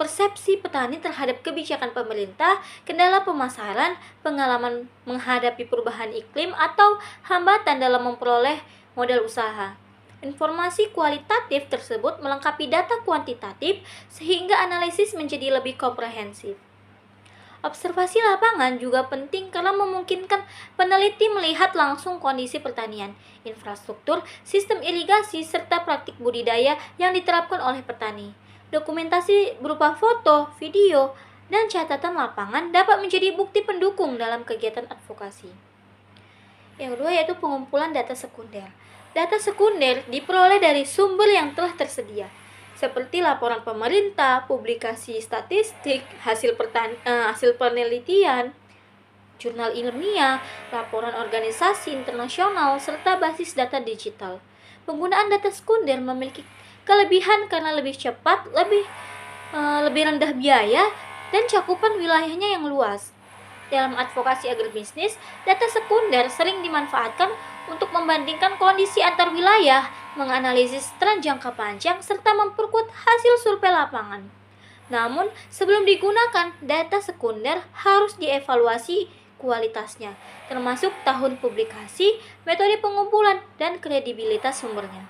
persepsi petani terhadap kebijakan pemerintah, kendala pemasaran, pengalaman menghadapi perubahan iklim, atau hambatan dalam memperoleh modal usaha. Informasi kualitatif tersebut melengkapi data kuantitatif sehingga analisis menjadi lebih komprehensif. Observasi lapangan juga penting karena memungkinkan peneliti melihat langsung kondisi pertanian, infrastruktur, sistem irigasi, serta praktik budidaya yang diterapkan oleh petani. Dokumentasi berupa foto, video, dan catatan lapangan dapat menjadi bukti pendukung dalam kegiatan advokasi. Yang kedua yaitu pengumpulan data sekunder. Data sekunder diperoleh dari sumber yang telah tersedia, seperti laporan pemerintah, publikasi statistik, hasil penelitian, jurnal ilmiah, laporan organisasi internasional, serta basis data digital. Penggunaan data sekunder memiliki kelebihan karena lebih cepat, lebih rendah biaya, dan cakupan wilayahnya yang luas. Dalam advokasi agribisnis, data sekunder sering dimanfaatkan untuk membandingkan kondisi antar wilayah, menganalisis tren jangka panjang, serta memperkuat hasil survei lapangan. Namun, sebelum digunakan, data sekunder harus dievaluasi kualitasnya, termasuk tahun publikasi, metode pengumpulan, dan kredibilitas sumbernya.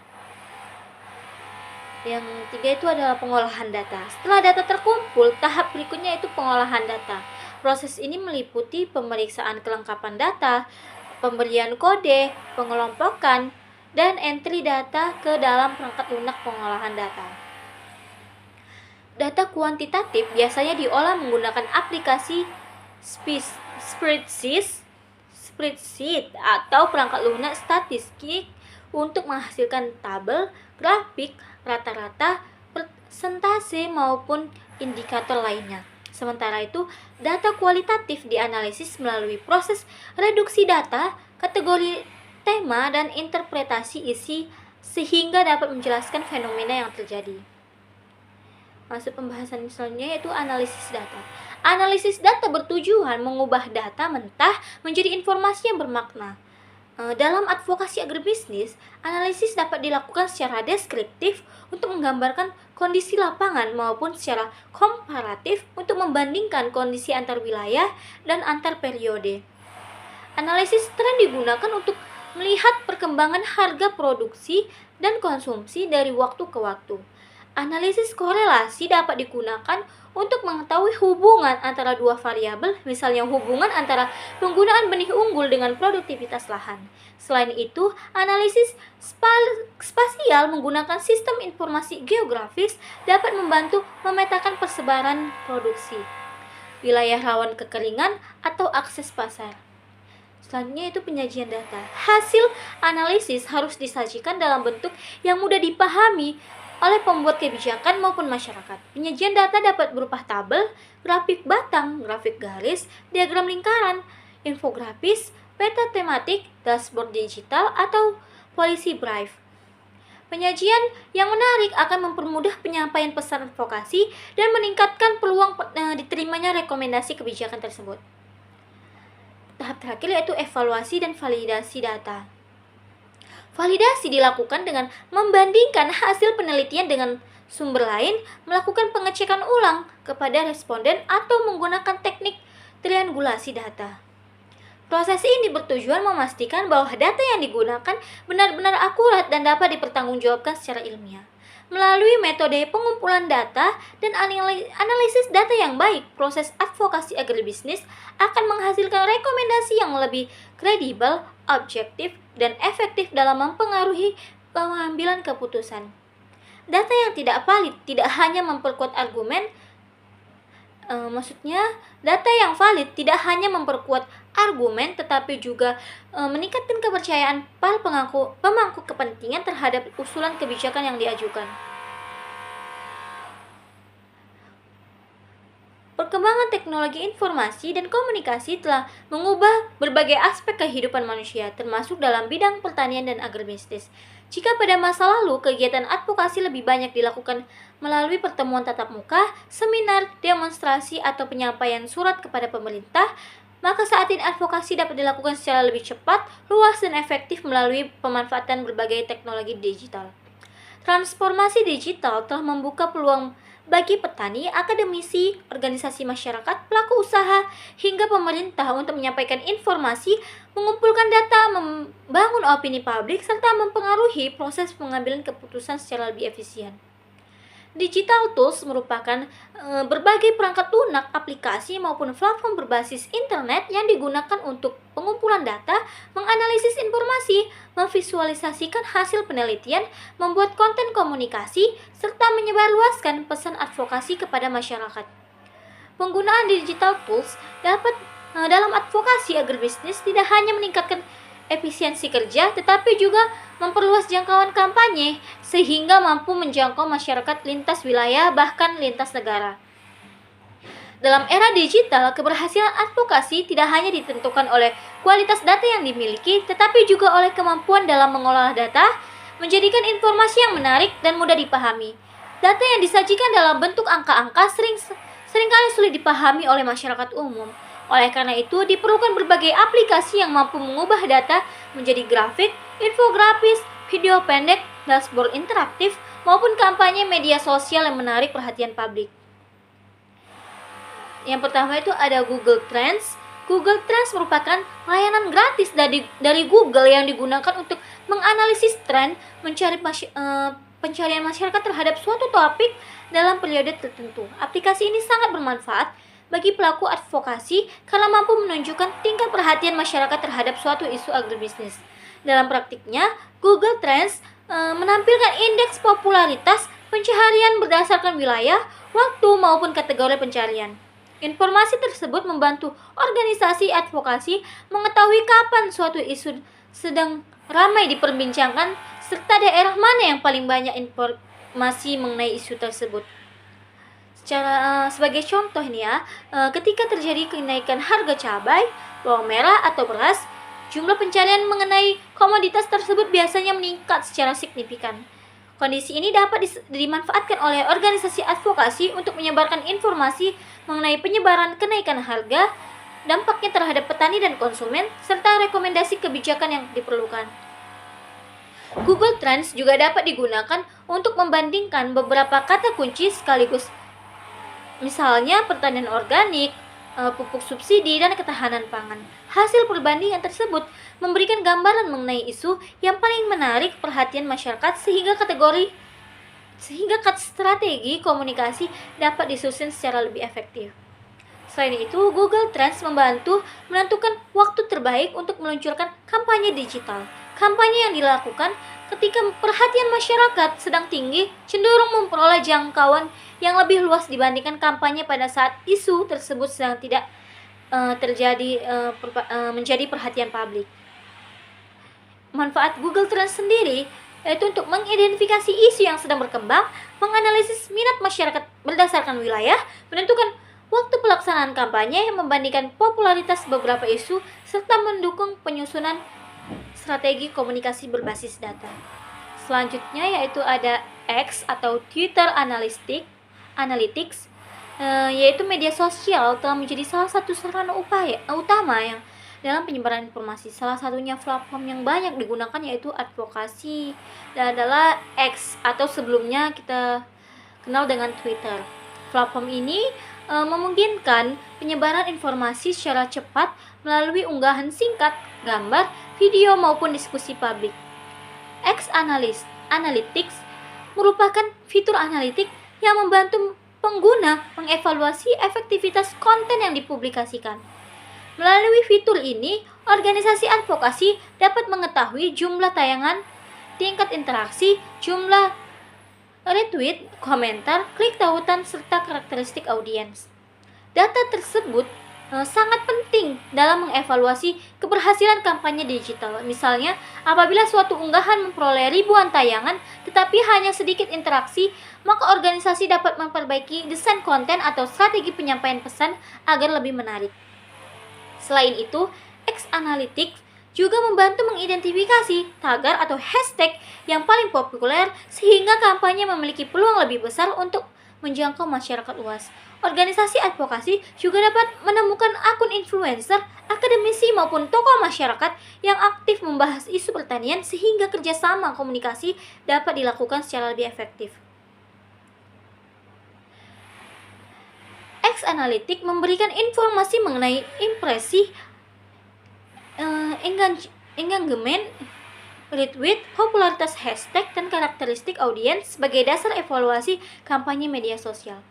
Yang ketiga itu adalah pengolahan data. Setelah data terkumpul, tahap berikutnya itu pengolahan data. Proses ini meliputi pemeriksaan kelengkapan data, pemberian kode, pengelompokan, dan entry data ke dalam perangkat lunak pengolahan data. Data kuantitatif biasanya diolah menggunakan aplikasi spreadsheet atau perangkat lunak statistik untuk menghasilkan tabel, grafik, rata-rata, persentase, maupun indikator lainnya. Sementara itu, data kualitatif dianalisis melalui proses reduksi data, kategori tema, dan interpretasi isi sehingga dapat menjelaskan fenomena yang terjadi. Masuk pembahasan selanjutnya yaitu analisis data. Analisis data bertujuan mengubah data mentah menjadi informasi yang bermakna. Dalam advokasi agribisnis, analisis dapat dilakukan secara deskriptif untuk menggambarkan kondisi lapangan maupun secara komparatif untuk membandingkan kondisi antar wilayah dan antar periode. Analisis tren digunakan untuk melihat perkembangan harga produksi dan konsumsi dari waktu ke waktu. Analisis korelasi dapat digunakan untuk mengetahui hubungan antara dua variabel, misalnya hubungan antara penggunaan benih unggul dengan produktivitas lahan. Selain itu, analisis spasial menggunakan sistem informasi geografis dapat membantu memetakan persebaran produksi, wilayah rawan kekeringan, atau akses pasar. Selanjutnya itu penyajian data. Hasil analisis harus disajikan dalam bentuk yang mudah dipahami oleh pembuat kebijakan maupun masyarakat. Penyajian data dapat berupa tabel, grafik batang, grafik garis, diagram lingkaran, infografis, peta tematik, dashboard digital, atau polisi brief. Penyajian yang menarik akan mempermudah penyampaian pesan advokasi dan meningkatkan peluang diterimanya rekomendasi kebijakan tersebut. Tahap terakhir yaitu evaluasi dan validasi data. Validasi dilakukan dengan membandingkan hasil penelitian dengan sumber lain, melakukan pengecekan ulang kepada responden, atau menggunakan teknik triangulasi data. Proses ini bertujuan memastikan bahwa data yang digunakan benar-benar akurat dan dapat dipertanggungjawabkan secara ilmiah. Melalui metode pengumpulan data dan analisis data yang baik, proses advokasi agribisnis akan menghasilkan rekomendasi yang lebih kredibel, objektif, dan efektif dalam mempengaruhi pengambilan keputusan. Data yang tidak valid tidak hanya memperkuat argumen, data yang valid tidak hanya memperkuat argumen tetapi juga meningkatkan kepercayaan para pemangku kepentingan terhadap usulan kebijakan yang diajukan. Perkembangan teknologi informasi dan komunikasi telah mengubah berbagai aspek kehidupan manusia, termasuk dalam bidang pertanian dan agribisnis. Jika pada masa lalu kegiatan advokasi lebih banyak dilakukan melalui pertemuan tatap muka, seminar, demonstrasi, atau penyampaian surat kepada pemerintah, maka saat ini advokasi dapat dilakukan secara lebih cepat, luas, dan efektif melalui pemanfaatan berbagai teknologi digital. Transformasi digital telah membuka peluang bagi petani, akademisi, organisasi masyarakat, pelaku usaha, hingga pemerintah untuk menyampaikan informasi, mengumpulkan data, membangun opini publik, serta mempengaruhi proses pengambilan keputusan secara lebih efisien. Digital tools merupakan berbagai perangkat lunak, aplikasi maupun platform berbasis internet yang digunakan untuk pengumpulan data, menganalisis informasi, memvisualisasikan hasil penelitian, membuat konten komunikasi, serta menyebarluaskan pesan advokasi kepada masyarakat. Penggunaan digital tools dalam advokasi agribisnis tidak hanya meningkatkan efisiensi kerja, tetapi juga memperluas jangkauan kampanye sehingga mampu menjangkau masyarakat lintas wilayah bahkan lintas negara. Dalam era digital, keberhasilan advokasi tidak hanya ditentukan oleh kualitas data yang dimiliki, tetapi juga oleh kemampuan dalam mengolah data, menjadikan informasi yang menarik dan mudah dipahami. Data yang disajikan dalam bentuk angka-angka seringkali sulit dipahami oleh masyarakat umum. Oleh karena itu, diperlukan berbagai aplikasi yang mampu mengubah data menjadi grafik, infografis, video pendek, dashboard interaktif, maupun kampanye media sosial yang menarik perhatian publik. Yang pertama itu ada Google Trends. Google Trends merupakan layanan gratis dari Google yang digunakan untuk menganalisis tren, pencarian masyarakat terhadap suatu topik dalam periode tertentu. Aplikasi ini sangat bermanfaat bagi pelaku advokasi karena mampu menunjukkan tingkat perhatian masyarakat terhadap suatu isu agribisnis. Dalam praktiknya, Google Trends menampilkan indeks popularitas pencaharian berdasarkan wilayah, waktu, maupun kategori pencarian. Informasi tersebut membantu organisasi advokasi mengetahui kapan suatu isu sedang ramai diperbincangkan serta daerah mana yang paling banyak informasi mengenai isu tersebut. Sebagai contoh nih ya, ketika terjadi kenaikan harga cabai, bawang merah atau beras, jumlah pencarian mengenai komoditas tersebut biasanya meningkat secara signifikan. Kondisi ini dapat dimanfaatkan oleh organisasi advokasi untuk menyebarkan informasi mengenai penyebaran kenaikan harga, dampaknya terhadap petani dan konsumen, serta rekomendasi kebijakan yang diperlukan. Google Trends juga dapat digunakan untuk membandingkan beberapa kata kunci sekaligus, misalnya pertanian organik, pupuk subsidi, dan ketahanan pangan. Hasil perbandingan tersebut memberikan gambaran mengenai isu yang paling menarik perhatian masyarakat sehingga strategi komunikasi dapat disusun secara lebih efektif. Selain itu, Google Trends membantu menentukan waktu terbaik untuk meluncurkan kampanye digital. Kampanye yang dilakukan ketika perhatian masyarakat sedang tinggi cenderung memperoleh jangkauan yang lebih luas dibandingkan kampanye pada saat isu tersebut sedang tidak menjadi perhatian publik. Manfaat Google Trends sendiri yaitu untuk mengidentifikasi isu yang sedang berkembang, menganalisis minat masyarakat berdasarkan wilayah, menentukan waktu pelaksanaan kampanye, membandingkan popularitas beberapa isu, serta mendukung penyusunan strategi komunikasi berbasis data. Selanjutnya yaitu ada X atau Twitter Analytics, yaitu media sosial telah menjadi salah satu sarana utama yang dalam penyebaran informasi. Salah satunya platform yang banyak digunakan yaitu advokasi adalah X atau sebelumnya kita kenal dengan Twitter. Platform ini memungkinkan penyebaran informasi secara cepat melalui unggahan singkat, gambar, video maupun diskusi publik. X Analytics merupakan fitur analitik yang membantu pengguna mengevaluasi efektivitas konten yang dipublikasikan. Melalui fitur ini, organisasi advokasi dapat mengetahui jumlah tayangan, tingkat interaksi, jumlah retweet, komentar, klik tautan, serta karakteristik audiens. Data tersebut sangat penting dalam mengevaluasi keberhasilan kampanye digital. Misalnya, apabila suatu unggahan memperoleh ribuan tayangan tetapi hanya sedikit interaksi, maka organisasi dapat memperbaiki desain konten atau strategi penyampaian pesan agar lebih menarik. Selain itu, X Analytics juga membantu mengidentifikasi tagar atau hashtag yang paling populer sehingga kampanye memiliki peluang lebih besar untuk menjangkau masyarakat luas. Organisasi advokasi juga dapat menemukan akun influencer, akademisi maupun tokoh masyarakat yang aktif membahas isu pertanian sehingga kerjasama komunikasi dapat dilakukan secara lebih efektif. X Analytics memberikan informasi mengenai impresi, engagement, retweet, popularitas hashtag, dan karakteristik audiens sebagai dasar evaluasi kampanye media sosial.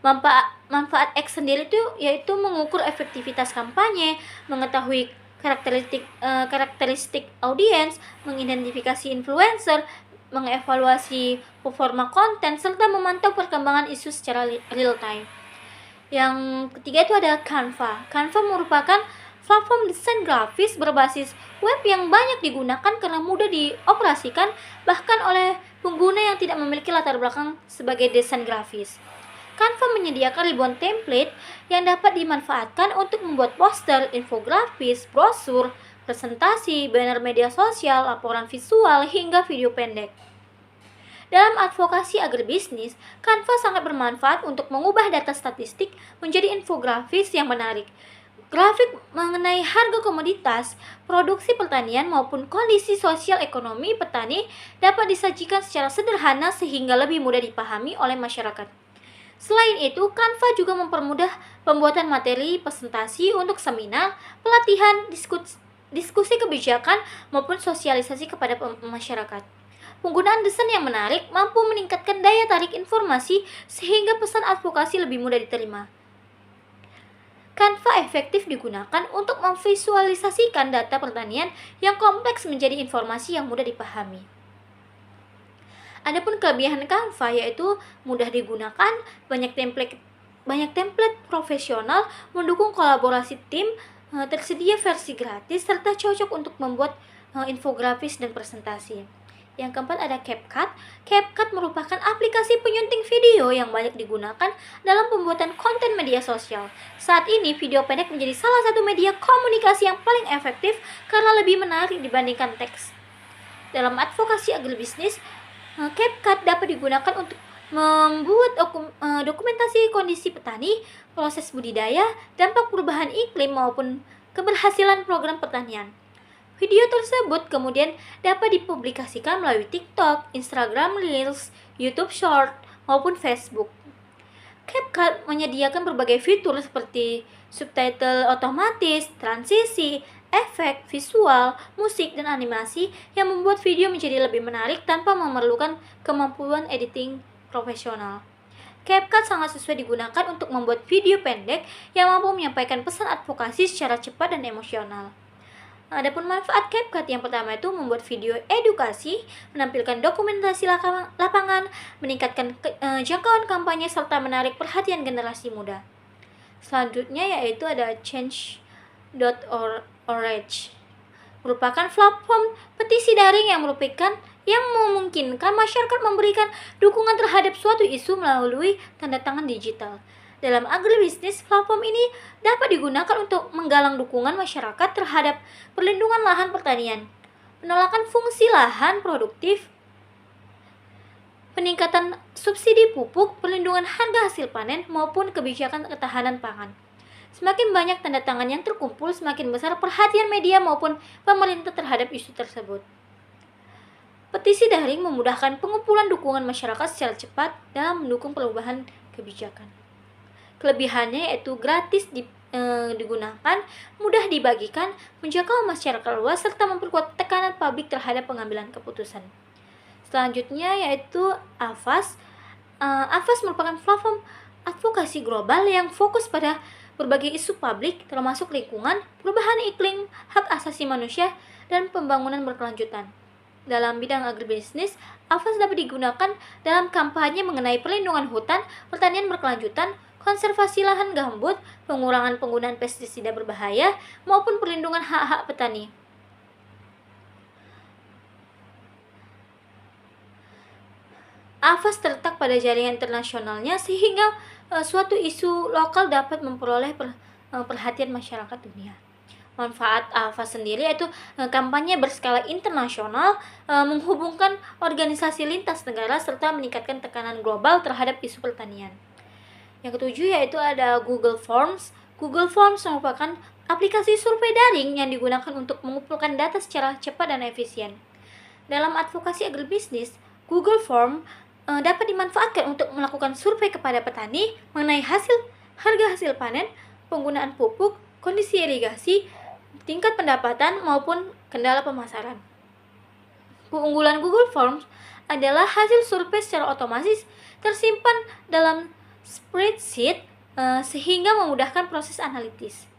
Manfaat X sendiri itu yaitu mengukur efektivitas kampanye, mengetahui karakteristik audiens, mengidentifikasi influencer, mengevaluasi performa konten, serta memantau perkembangan isu secara real time. Yang ketiga itu ada Canva. Canva merupakan platform desain grafis berbasis web yang banyak digunakan karena mudah dioperasikan bahkan oleh pengguna yang tidak memiliki latar belakang sebagai desain grafis. Canva menyediakan ribuan template yang dapat dimanfaatkan untuk membuat poster, infografis, brosur, presentasi, banner media sosial, laporan visual, hingga video pendek. Dalam advokasi agribisnis, Canva sangat bermanfaat untuk mengubah data statistik menjadi infografis yang menarik. Grafik mengenai harga komoditas, produksi pertanian maupun kondisi sosial ekonomi petani dapat disajikan secara sederhana sehingga lebih mudah dipahami oleh masyarakat. Selain itu, Canva juga mempermudah pembuatan materi presentasi untuk seminar, pelatihan, diskusi kebijakan maupun sosialisasi kepada masyarakat. Penggunaan desain yang menarik mampu meningkatkan daya tarik informasi sehingga pesan advokasi lebih mudah diterima. Canva efektif digunakan untuk memvisualisasikan data pertanian yang kompleks menjadi informasi yang mudah dipahami. Adapun kelebihan Canva yaitu mudah digunakan, banyak template profesional, mendukung kolaborasi tim, tersedia versi gratis, serta cocok untuk membuat infografis dan presentasi. Yang keempat ada CapCut. CapCut merupakan aplikasi penyunting video yang banyak digunakan dalam pembuatan konten media sosial. Saat ini, video pendek menjadi salah satu media komunikasi yang paling efektif karena lebih menarik dibandingkan teks. Dalam advokasi agribisnis, CapCut dapat digunakan untuk membuat dokumentasi kondisi petani, proses budidaya, dampak perubahan iklim maupun keberhasilan program pertanian. Video tersebut kemudian dapat dipublikasikan melalui TikTok, Instagram Reels, YouTube Short, maupun Facebook. CapCut menyediakan berbagai fitur seperti subtitle otomatis, transisi, efek, visual, musik, dan animasi yang membuat video menjadi lebih menarik tanpa memerlukan kemampuan editing profesional. CapCut sangat sesuai digunakan untuk membuat video pendek yang mampu menyampaikan pesan advokasi secara cepat dan emosional. Adapun manfaat CapCut yang pertama itu membuat video edukasi, menampilkan dokumentasi lapangan, meningkatkan jangkauan kampanye, serta menarik perhatian generasi muda. Selanjutnya yaitu ada Change.org, merupakan platform petisi daring yang memungkinkan masyarakat memberikan dukungan terhadap suatu isu melalui tanda tangan digital. Dalam agribisnis, platform ini dapat digunakan untuk menggalang dukungan masyarakat terhadap perlindungan lahan pertanian, penolakan fungsi lahan produktif, peningkatan subsidi pupuk, perlindungan harga hasil panen, maupun kebijakan ketahanan pangan. Semakin banyak tanda tangan yang terkumpul, semakin besar perhatian media maupun pemerintah terhadap isu tersebut. Petisi daring memudahkan pengumpulan dukungan masyarakat secara cepat dalam mendukung perubahan kebijakan. Kelebihannya yaitu gratis digunakan, mudah dibagikan, menjangkau masyarakat luas, serta memperkuat tekanan publik terhadap pengambilan keputusan. Selanjutnya yaitu AFAS. AFAS merupakan platform advokasi global yang fokus pada berbagai isu publik termasuk lingkungan, perubahan iklim, hak asasi manusia, dan pembangunan berkelanjutan. Dalam bidang agribisnis, AFAS dapat digunakan dalam kampanye mengenai perlindungan hutan, pertanian berkelanjutan, konservasi lahan gambut, pengurangan penggunaan pestisida berbahaya, maupun perlindungan hak-hak petani. AFAS terletak pada jaringan internasionalnya sehingga suatu isu lokal dapat memperoleh perhatian masyarakat dunia. Manfaat AFAS sendiri yaitu kampanye berskala internasional, menghubungkan organisasi lintas negara serta meningkatkan tekanan global terhadap isu pertanian. Yang ketujuh yaitu ada Google Forms. Google Forms merupakan aplikasi survei daring yang digunakan untuk mengumpulkan data secara cepat dan efisien. Dalam advokasi agribisnis, Google Form dapat dimanfaatkan untuk melakukan survei kepada petani mengenai harga hasil panen, penggunaan pupuk, kondisi irigasi, tingkat pendapatan maupun kendala pemasaran. Keunggulan Google Forms adalah hasil survei secara otomatis tersimpan dalam spreadsheet sehingga memudahkan proses analitis.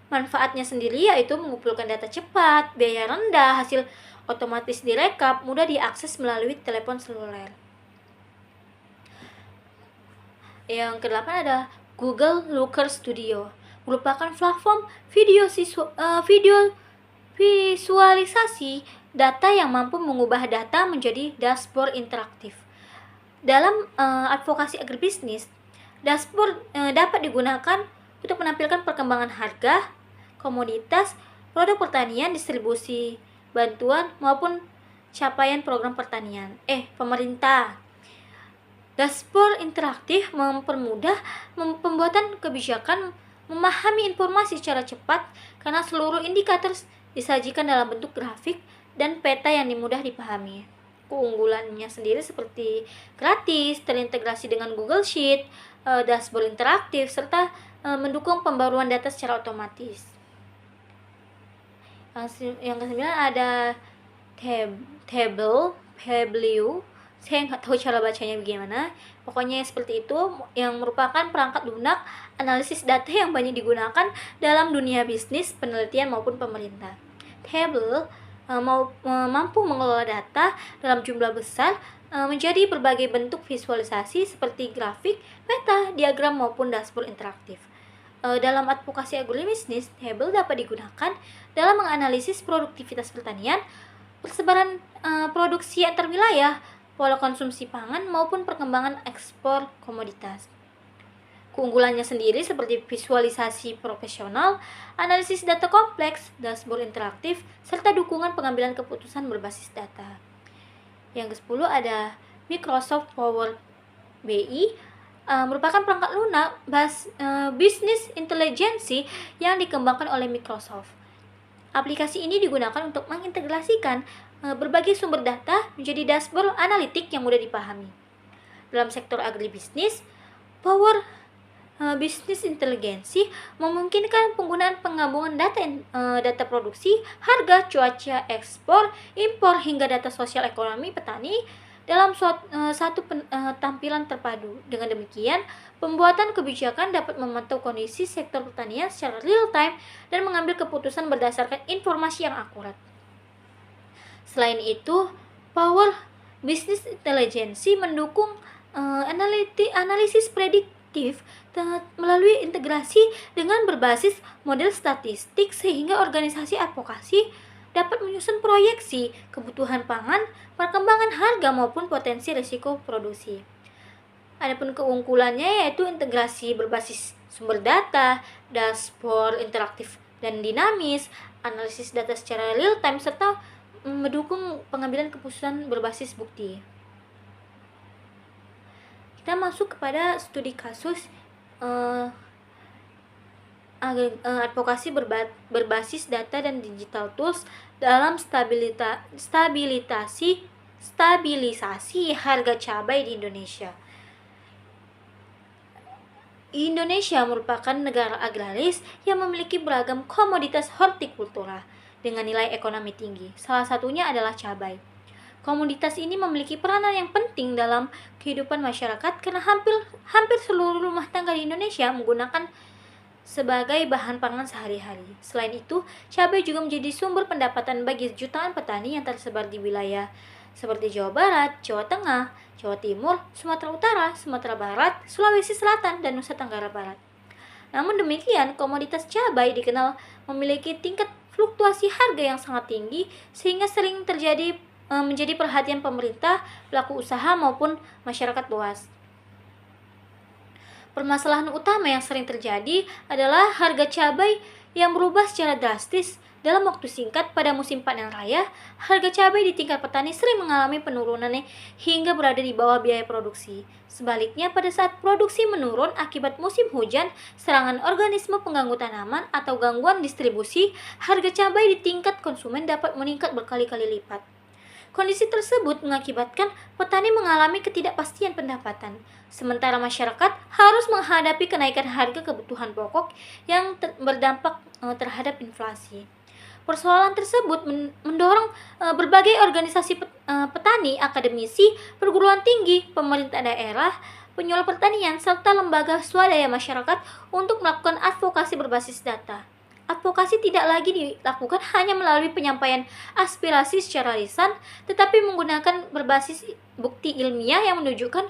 Manfaatnya sendiri yaitu mengumpulkan data cepat, biaya rendah, hasil otomatis direkap, mudah diakses melalui telepon seluler. Yang kedelapan ada Google Looker Studio, merupakan platform video visualisasi data yang mampu mengubah data menjadi dashboard interaktif. Dalam advokasi agribisnis, dashboard dapat digunakan untuk menampilkan perkembangan harga, komoditas, produk pertanian, distribusi bantuan maupun capaian program pemerintah. Dashboard interaktif mempermudah pembuatan kebijakan, memahami informasi secara cepat karena seluruh indikator disajikan dalam bentuk grafik dan peta yang mudah dipahami. Keunggulannya sendiri seperti gratis, terintegrasi dengan Google Sheet, dashboard interaktif, serta mendukung pembaruan data secara otomatis. Yang kesembilan ada Tableau. Saya nggak tahu cara bacanya bagaimana. Pokoknya seperti itu, yang merupakan perangkat lunak analisis data yang banyak digunakan dalam dunia bisnis, penelitian maupun pemerintah. Tableau mampu mengelola data dalam jumlah besar menjadi berbagai bentuk visualisasi seperti grafik, peta, diagram maupun dashboard interaktif. Dalam advokasi agribisnis, Tableau dapat digunakan dalam menganalisis produktivitas pertanian, persebaran produksi antar wilayah, pola konsumsi pangan maupun perkembangan ekspor komoditas. Keunggulannya sendiri seperti visualisasi profesional, analisis data kompleks, dashboard interaktif, serta dukungan pengambilan keputusan berbasis data. Yang ke-10 ada Microsoft Power BI, merupakan perangkat lunak business intelligence yang dikembangkan oleh Microsoft. Aplikasi ini digunakan untuk mengintegrasikan berbagai sumber data menjadi dashboard analitik yang mudah dipahami. Dalam sektor agribisnis, Power Business Intelligence memungkinkan penggunaan penggabungan data produksi, harga, cuaca, ekspor, impor, hingga data sosial ekonomi petani dalam satu tampilan terpadu. Dengan demikian, pembuatan kebijakan dapat memantau kondisi sektor pertanian secara real time dan mengambil keputusan berdasarkan informasi yang akurat. Selain itu, Power Business Intelligence mendukung analisis prediktif melalui integrasi dengan berbasis model statistik sehingga organisasi advokasi dapat menyusun proyeksi kebutuhan pangan, perkembangan harga maupun potensi risiko produksi. Adapun keunggulannya yaitu integrasi berbasis sumber data, dashboard interaktif dan dinamis, analisis data secara real time serta mendukung pengambilan keputusan berbasis bukti. Kita masuk kepada studi kasus advokasi berbasis data dan digital tools dalam stabilisasi harga cabai di Indonesia. Indonesia merupakan negara agraris yang memiliki beragam komoditas hortikultura dengan nilai ekonomi tinggi. Salah satunya adalah cabai. Komoditas ini memiliki peranan yang penting dalam kehidupan masyarakat karena hampir seluruh rumah tangga di Indonesia menggunakan sebagai bahan pangan sehari-hari. Selain itu, cabai juga menjadi sumber pendapatan bagi jutaan petani yang tersebar di wilayah seperti Jawa Barat, Jawa Tengah, Jawa Timur, Sumatera Utara, Sumatera Barat, Sulawesi Selatan, dan Nusa Tenggara Barat. Namun demikian, komoditas cabai dikenal memiliki tingkat fluktuasi harga yang sangat tinggi sehingga sering menjadi perhatian pemerintah, pelaku usaha maupun masyarakat luas. Permasalahan utama yang sering terjadi adalah harga cabai yang berubah secara drastis. Dalam waktu singkat pada musim panen raya, harga cabai di tingkat petani sering mengalami penurunan hingga berada di bawah biaya produksi. Sebaliknya, pada saat produksi menurun akibat musim hujan, serangan organisme pengganggu tanaman, atau gangguan distribusi, harga cabai di tingkat konsumen dapat meningkat berkali-kali lipat. Kondisi tersebut mengakibatkan petani mengalami ketidakpastian pendapatan, sementara masyarakat harus menghadapi kenaikan harga kebutuhan pokok yang berdampak terhadap inflasi. Persoalan tersebut mendorong berbagai organisasi petani, akademisi, perguruan tinggi, pemerintah daerah, penyuluh pertanian, serta lembaga swadaya masyarakat untuk melakukan advokasi berbasis data. Advokasi tidak lagi dilakukan hanya melalui penyampaian aspirasi secara lisan, tetapi menggunakan berbasis bukti ilmiah yang menunjukkan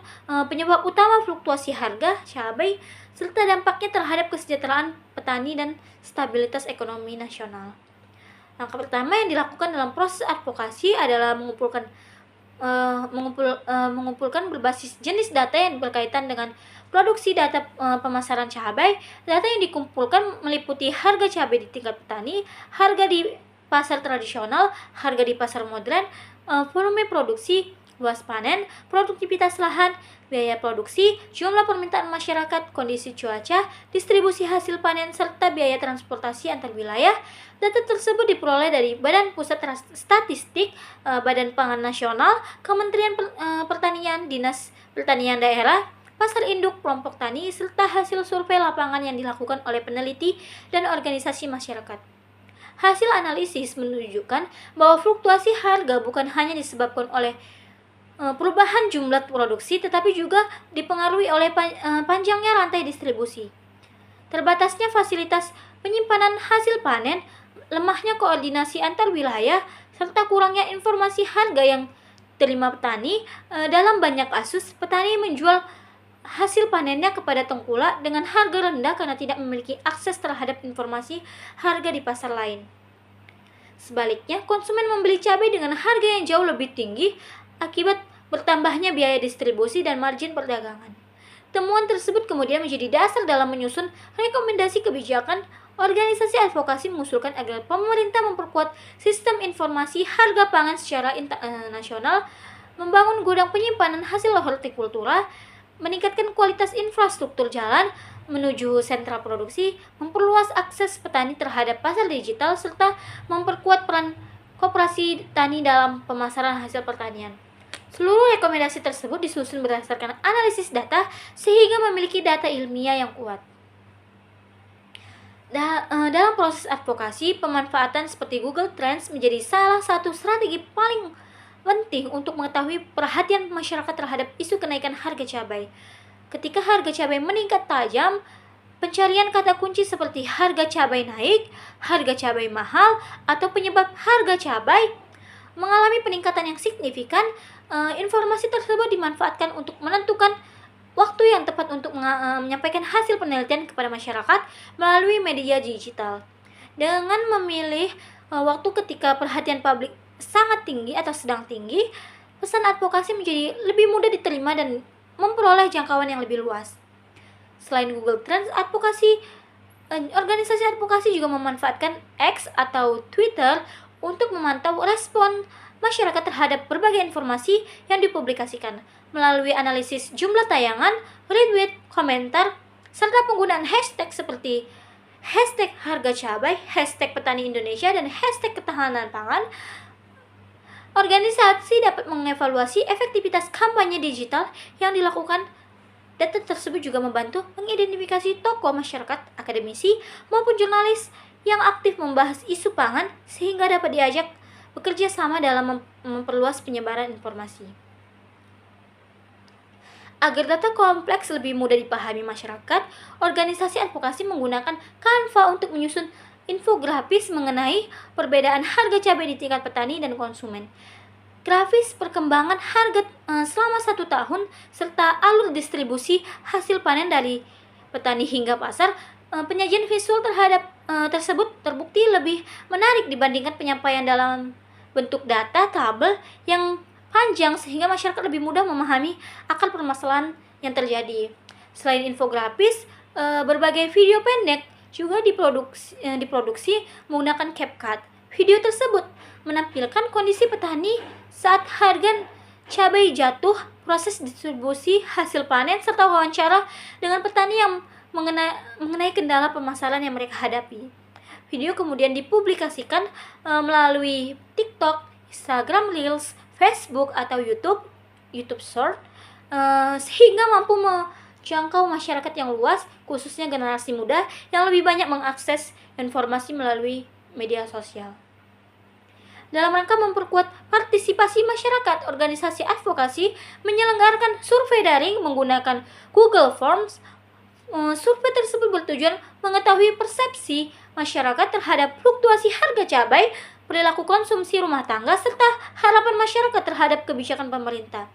penyebab utama fluktuasi harga cabai serta dampaknya terhadap kesejahteraan petani dan stabilitas ekonomi nasional. Langkah pertama yang dilakukan dalam proses advokasi adalah mengumpulkan berbasis jenis data yang berkaitan dengan produksi, data pemasaran cabai. Data yang dikumpulkan meliputi harga cabai di tingkat petani, harga di pasar tradisional, harga di pasar modern, volume produksi, luas panen, produktivitas lahan, biaya produksi, jumlah permintaan masyarakat, kondisi cuaca, distribusi hasil panen, serta biaya transportasi antar wilayah. Data tersebut diperoleh dari Badan Pusat Statistik, Badan Pangan Nasional, Kementerian Pertanian, Dinas Pertanian Daerah, pasar induk, kelompok tani, serta hasil survei lapangan yang dilakukan oleh peneliti dan organisasi masyarakat. Hasil analisis menunjukkan bahwa fluktuasi harga bukan hanya disebabkan oleh perubahan jumlah produksi, tetapi juga dipengaruhi oleh panjangnya rantai distribusi, terbatasnya fasilitas penyimpanan hasil panen, lemahnya koordinasi antar wilayah, serta kurangnya informasi harga yang diterima petani. Dalam banyak kasus, petani menjual hasil panennya kepada tengkulak dengan harga rendah karena tidak memiliki akses terhadap informasi harga di pasar lain. Sebaliknya, konsumen membeli cabai dengan harga yang jauh lebih tinggi akibat bertambahnya biaya distribusi dan margin perdagangan. Temuan tersebut kemudian menjadi dasar dalam menyusun rekomendasi kebijakan. Organisasi advokasi mengusulkan agar pemerintah memperkuat sistem informasi harga pangan secara nasional, membangun gudang penyimpanan hasil hortikultura, meningkatkan kualitas infrastruktur jalan menuju sentra produksi, memperluas akses petani terhadap pasar digital, serta memperkuat peran koperasi tani dalam pemasaran hasil pertanian. Seluruh rekomendasi tersebut disusun berdasarkan analisis data sehingga memiliki data ilmiah yang kuat. Dalam proses advokasi, pemanfaatan seperti Google Trends menjadi salah satu strategi paling penting untuk mengetahui perhatian masyarakat terhadap isu kenaikan harga cabai. Ketika harga cabai meningkat tajam, pencarian kata kunci seperti harga cabai naik, harga cabai mahal, atau penyebab harga cabai mengalami peningkatan yang signifikan. Informasi tersebut dimanfaatkan untuk menentukan waktu yang tepat untuk menyampaikan hasil penelitian kepada masyarakat melalui media digital. Dengan memilih waktu ketika perhatian publik sangat tinggi atau sedang tinggi, pesan advokasi menjadi lebih mudah diterima dan memperoleh jangkauan yang lebih luas. Selain Google Trends, organisasi advokasi juga memanfaatkan X atau Twitter untuk memantau respon masyarakat terhadap berbagai informasi yang dipublikasikan melalui analisis jumlah tayangan, retweet, komentar, serta penggunaan hashtag seperti hashtag harga cabai, hashtag petani Indonesia, dan hashtag ketahanan pangan. Organisasi dapat mengevaluasi efektivitas kampanye digital yang dilakukan. Data tersebut juga membantu mengidentifikasi tokoh masyarakat, akademisi, maupun jurnalis yang aktif membahas isu pangan sehingga dapat diajak bekerja sama dalam memperluas penyebaran informasi. Agar data kompleks lebih mudah dipahami masyarakat, organisasi advokasi menggunakan Canva untuk menyusun infografis mengenai perbedaan harga cabai di tingkat petani dan konsumen, grafis perkembangan harga selama 1 tahun, serta alur distribusi hasil panen dari petani hingga pasar. Penyajian visual terhadap tersebut terbukti lebih menarik dibandingkan penyampaian dalam bentuk data tabel yang panjang, sehingga masyarakat lebih mudah memahami akar permasalahan yang terjadi. Selain infografis, berbagai video pendek juga diproduksi menggunakan CapCut. Video tersebut menampilkan kondisi petani saat harga cabai jatuh, proses distribusi hasil panen, serta wawancara dengan petani yang mengenai kendala permasalahan yang mereka hadapi. Video kemudian dipublikasikan melalui TikTok, Instagram Reels, Facebook atau YouTube Short, sehingga mampu menjangkau masyarakat yang luas, khususnya generasi muda yang lebih banyak mengakses informasi melalui media sosial. Dalam rangka memperkuat partisipasi masyarakat, organisasi advokasi menyelenggarakan survei daring menggunakan Google Forms. Survei tersebut bertujuan mengetahui persepsi masyarakat terhadap fluktuasi harga cabai, perilaku konsumsi rumah tangga, serta harapan masyarakat terhadap kebijakan pemerintah.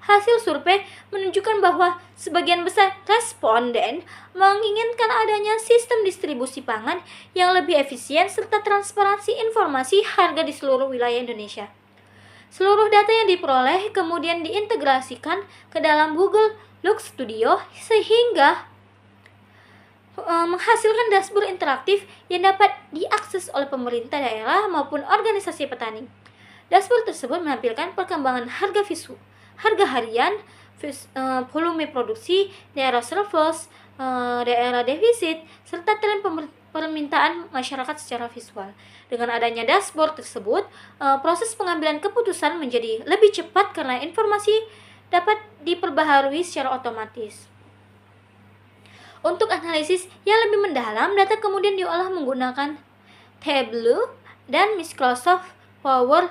Hasil survei menunjukkan bahwa sebagian besar responden menginginkan adanya sistem distribusi pangan yang lebih efisien serta transparansi informasi harga di seluruh wilayah Indonesia. Seluruh data yang diperoleh kemudian diintegrasikan ke dalam Google Looks Studio sehingga menghasilkan dashboard interaktif yang dapat diakses oleh pemerintah daerah maupun organisasi petani. Dashboard tersebut menampilkan perkembangan harga harian, volume produksi, daerah surplus, daerah defisit, serta tren permintaan masyarakat secara visual. Dengan adanya dashboard tersebut, proses pengambilan keputusan menjadi lebih cepat karena informasi dapat diperbaharui secara otomatis. Untuk analisis yang lebih mendalam, data kemudian diolah menggunakan Tableau dan Microsoft Power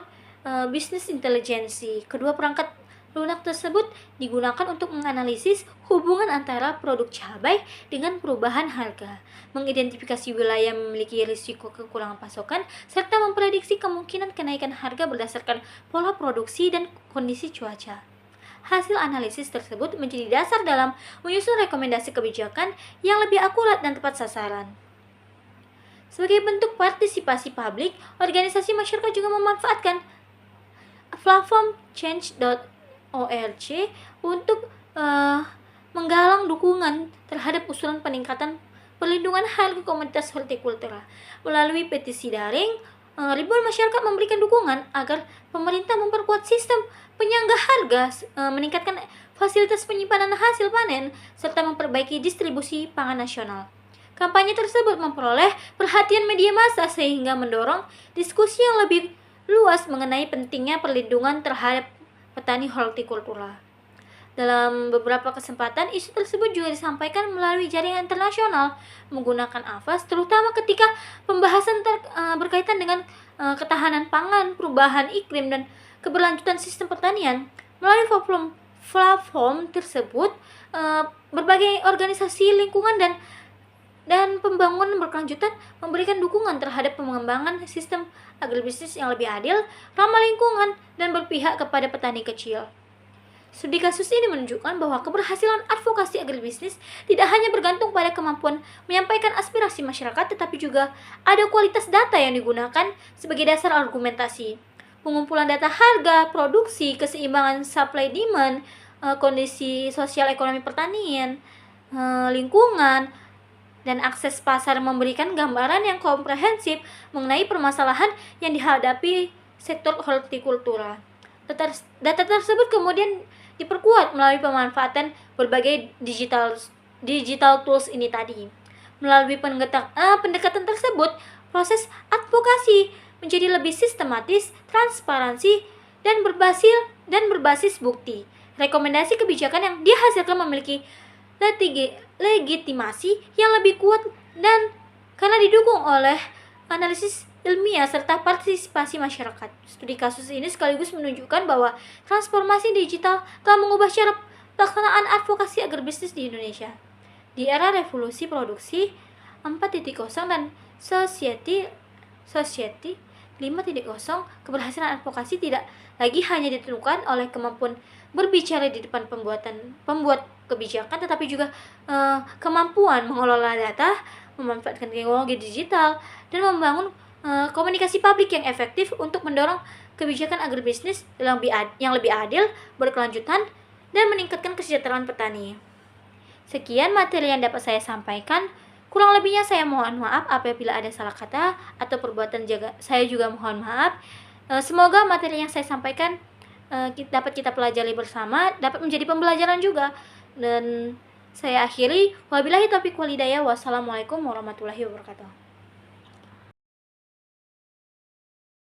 Business Intelligence. Kedua perangkat lunak tersebut digunakan untuk menganalisis hubungan antara produk cabai dengan perubahan harga, mengidentifikasi wilayah yang memiliki risiko kekurangan pasokan, serta memprediksi kemungkinan kenaikan harga berdasarkan pola produksi dan kondisi cuaca. Hasil analisis tersebut menjadi dasar dalam menyusun rekomendasi kebijakan yang lebih akurat dan tepat sasaran. Sebagai bentuk partisipasi publik, organisasi masyarakat juga memanfaatkan platform change.org untuk menggalang dukungan terhadap usulan peningkatan perlindungan harga komoditas hortikultura. Melalui petisi daring, ribuan masyarakat memberikan dukungan agar pemerintah memperkuat sistem penyangga harga, meningkatkan fasilitas penyimpanan hasil panen, serta memperbaiki distribusi pangan nasional. Kampanye tersebut memperoleh perhatian media massa sehingga mendorong diskusi yang lebih luas mengenai pentingnya perlindungan terhadap petani hortikultura. Dalam beberapa kesempatan, isu tersebut juga disampaikan melalui jaringan internasional menggunakan AFAS, terutama ketika pembahasan berkaitan dengan ketahanan pangan, perubahan iklim, dan keberlanjutan sistem pertanian. Melalui platform tersebut, berbagai organisasi lingkungan dan pembangunan berkelanjutan memberikan dukungan terhadap pengembangan sistem agribisnis yang lebih adil, ramah lingkungan, dan berpihak kepada petani kecil. Studi kasus ini menunjukkan bahwa keberhasilan advokasi agribisnis tidak hanya bergantung pada kemampuan menyampaikan aspirasi masyarakat, tetapi juga ada kualitas data yang digunakan sebagai dasar argumentasi. Pengumpulan data harga, produksi, keseimbangan supply demand, kondisi sosial ekonomi pertanian, lingkungan, dan akses pasar memberikan gambaran yang komprehensif mengenai permasalahan yang dihadapi sektor hortikultura. Data tersebut kemudian diperkuat melalui pemanfaatan berbagai digital tools ini tadi. Melalui pendekatan tersebut, proses advokasi menjadi lebih sistematis, transparansi, dan berbasis bukti. Rekomendasi kebijakan yang dihasilkan memiliki legitimasi yang lebih kuat dan karena didukung oleh analisis ilmiah, serta partisipasi masyarakat. Studi kasus ini sekaligus menunjukkan bahwa transformasi digital telah mengubah cara pelaksanaan advokasi agribisnis di Indonesia. Di era revolusi produksi 4.0 dan society 5.0, keberhasilan advokasi tidak lagi hanya ditentukan oleh kemampuan berbicara di depan pembuat kebijakan, tetapi juga kemampuan mengelola data, memanfaatkan teknologi digital, dan membangun komunikasi publik yang efektif untuk mendorong kebijakan agribisnis yang lebih adil, berkelanjutan, dan meningkatkan kesejahteraan petani. Sekian materi yang dapat saya sampaikan. Kurang lebihnya saya mohon maaf apabila ada salah kata atau perbuatan saya juga mohon maaf. Semoga materi yang saya sampaikan dapat kita pelajari bersama, dapat menjadi pembelajaran juga. Dan saya akhiri, wabillahi taufiq wal hidayah. Wassalamualaikum warahmatullahi wabarakatuh.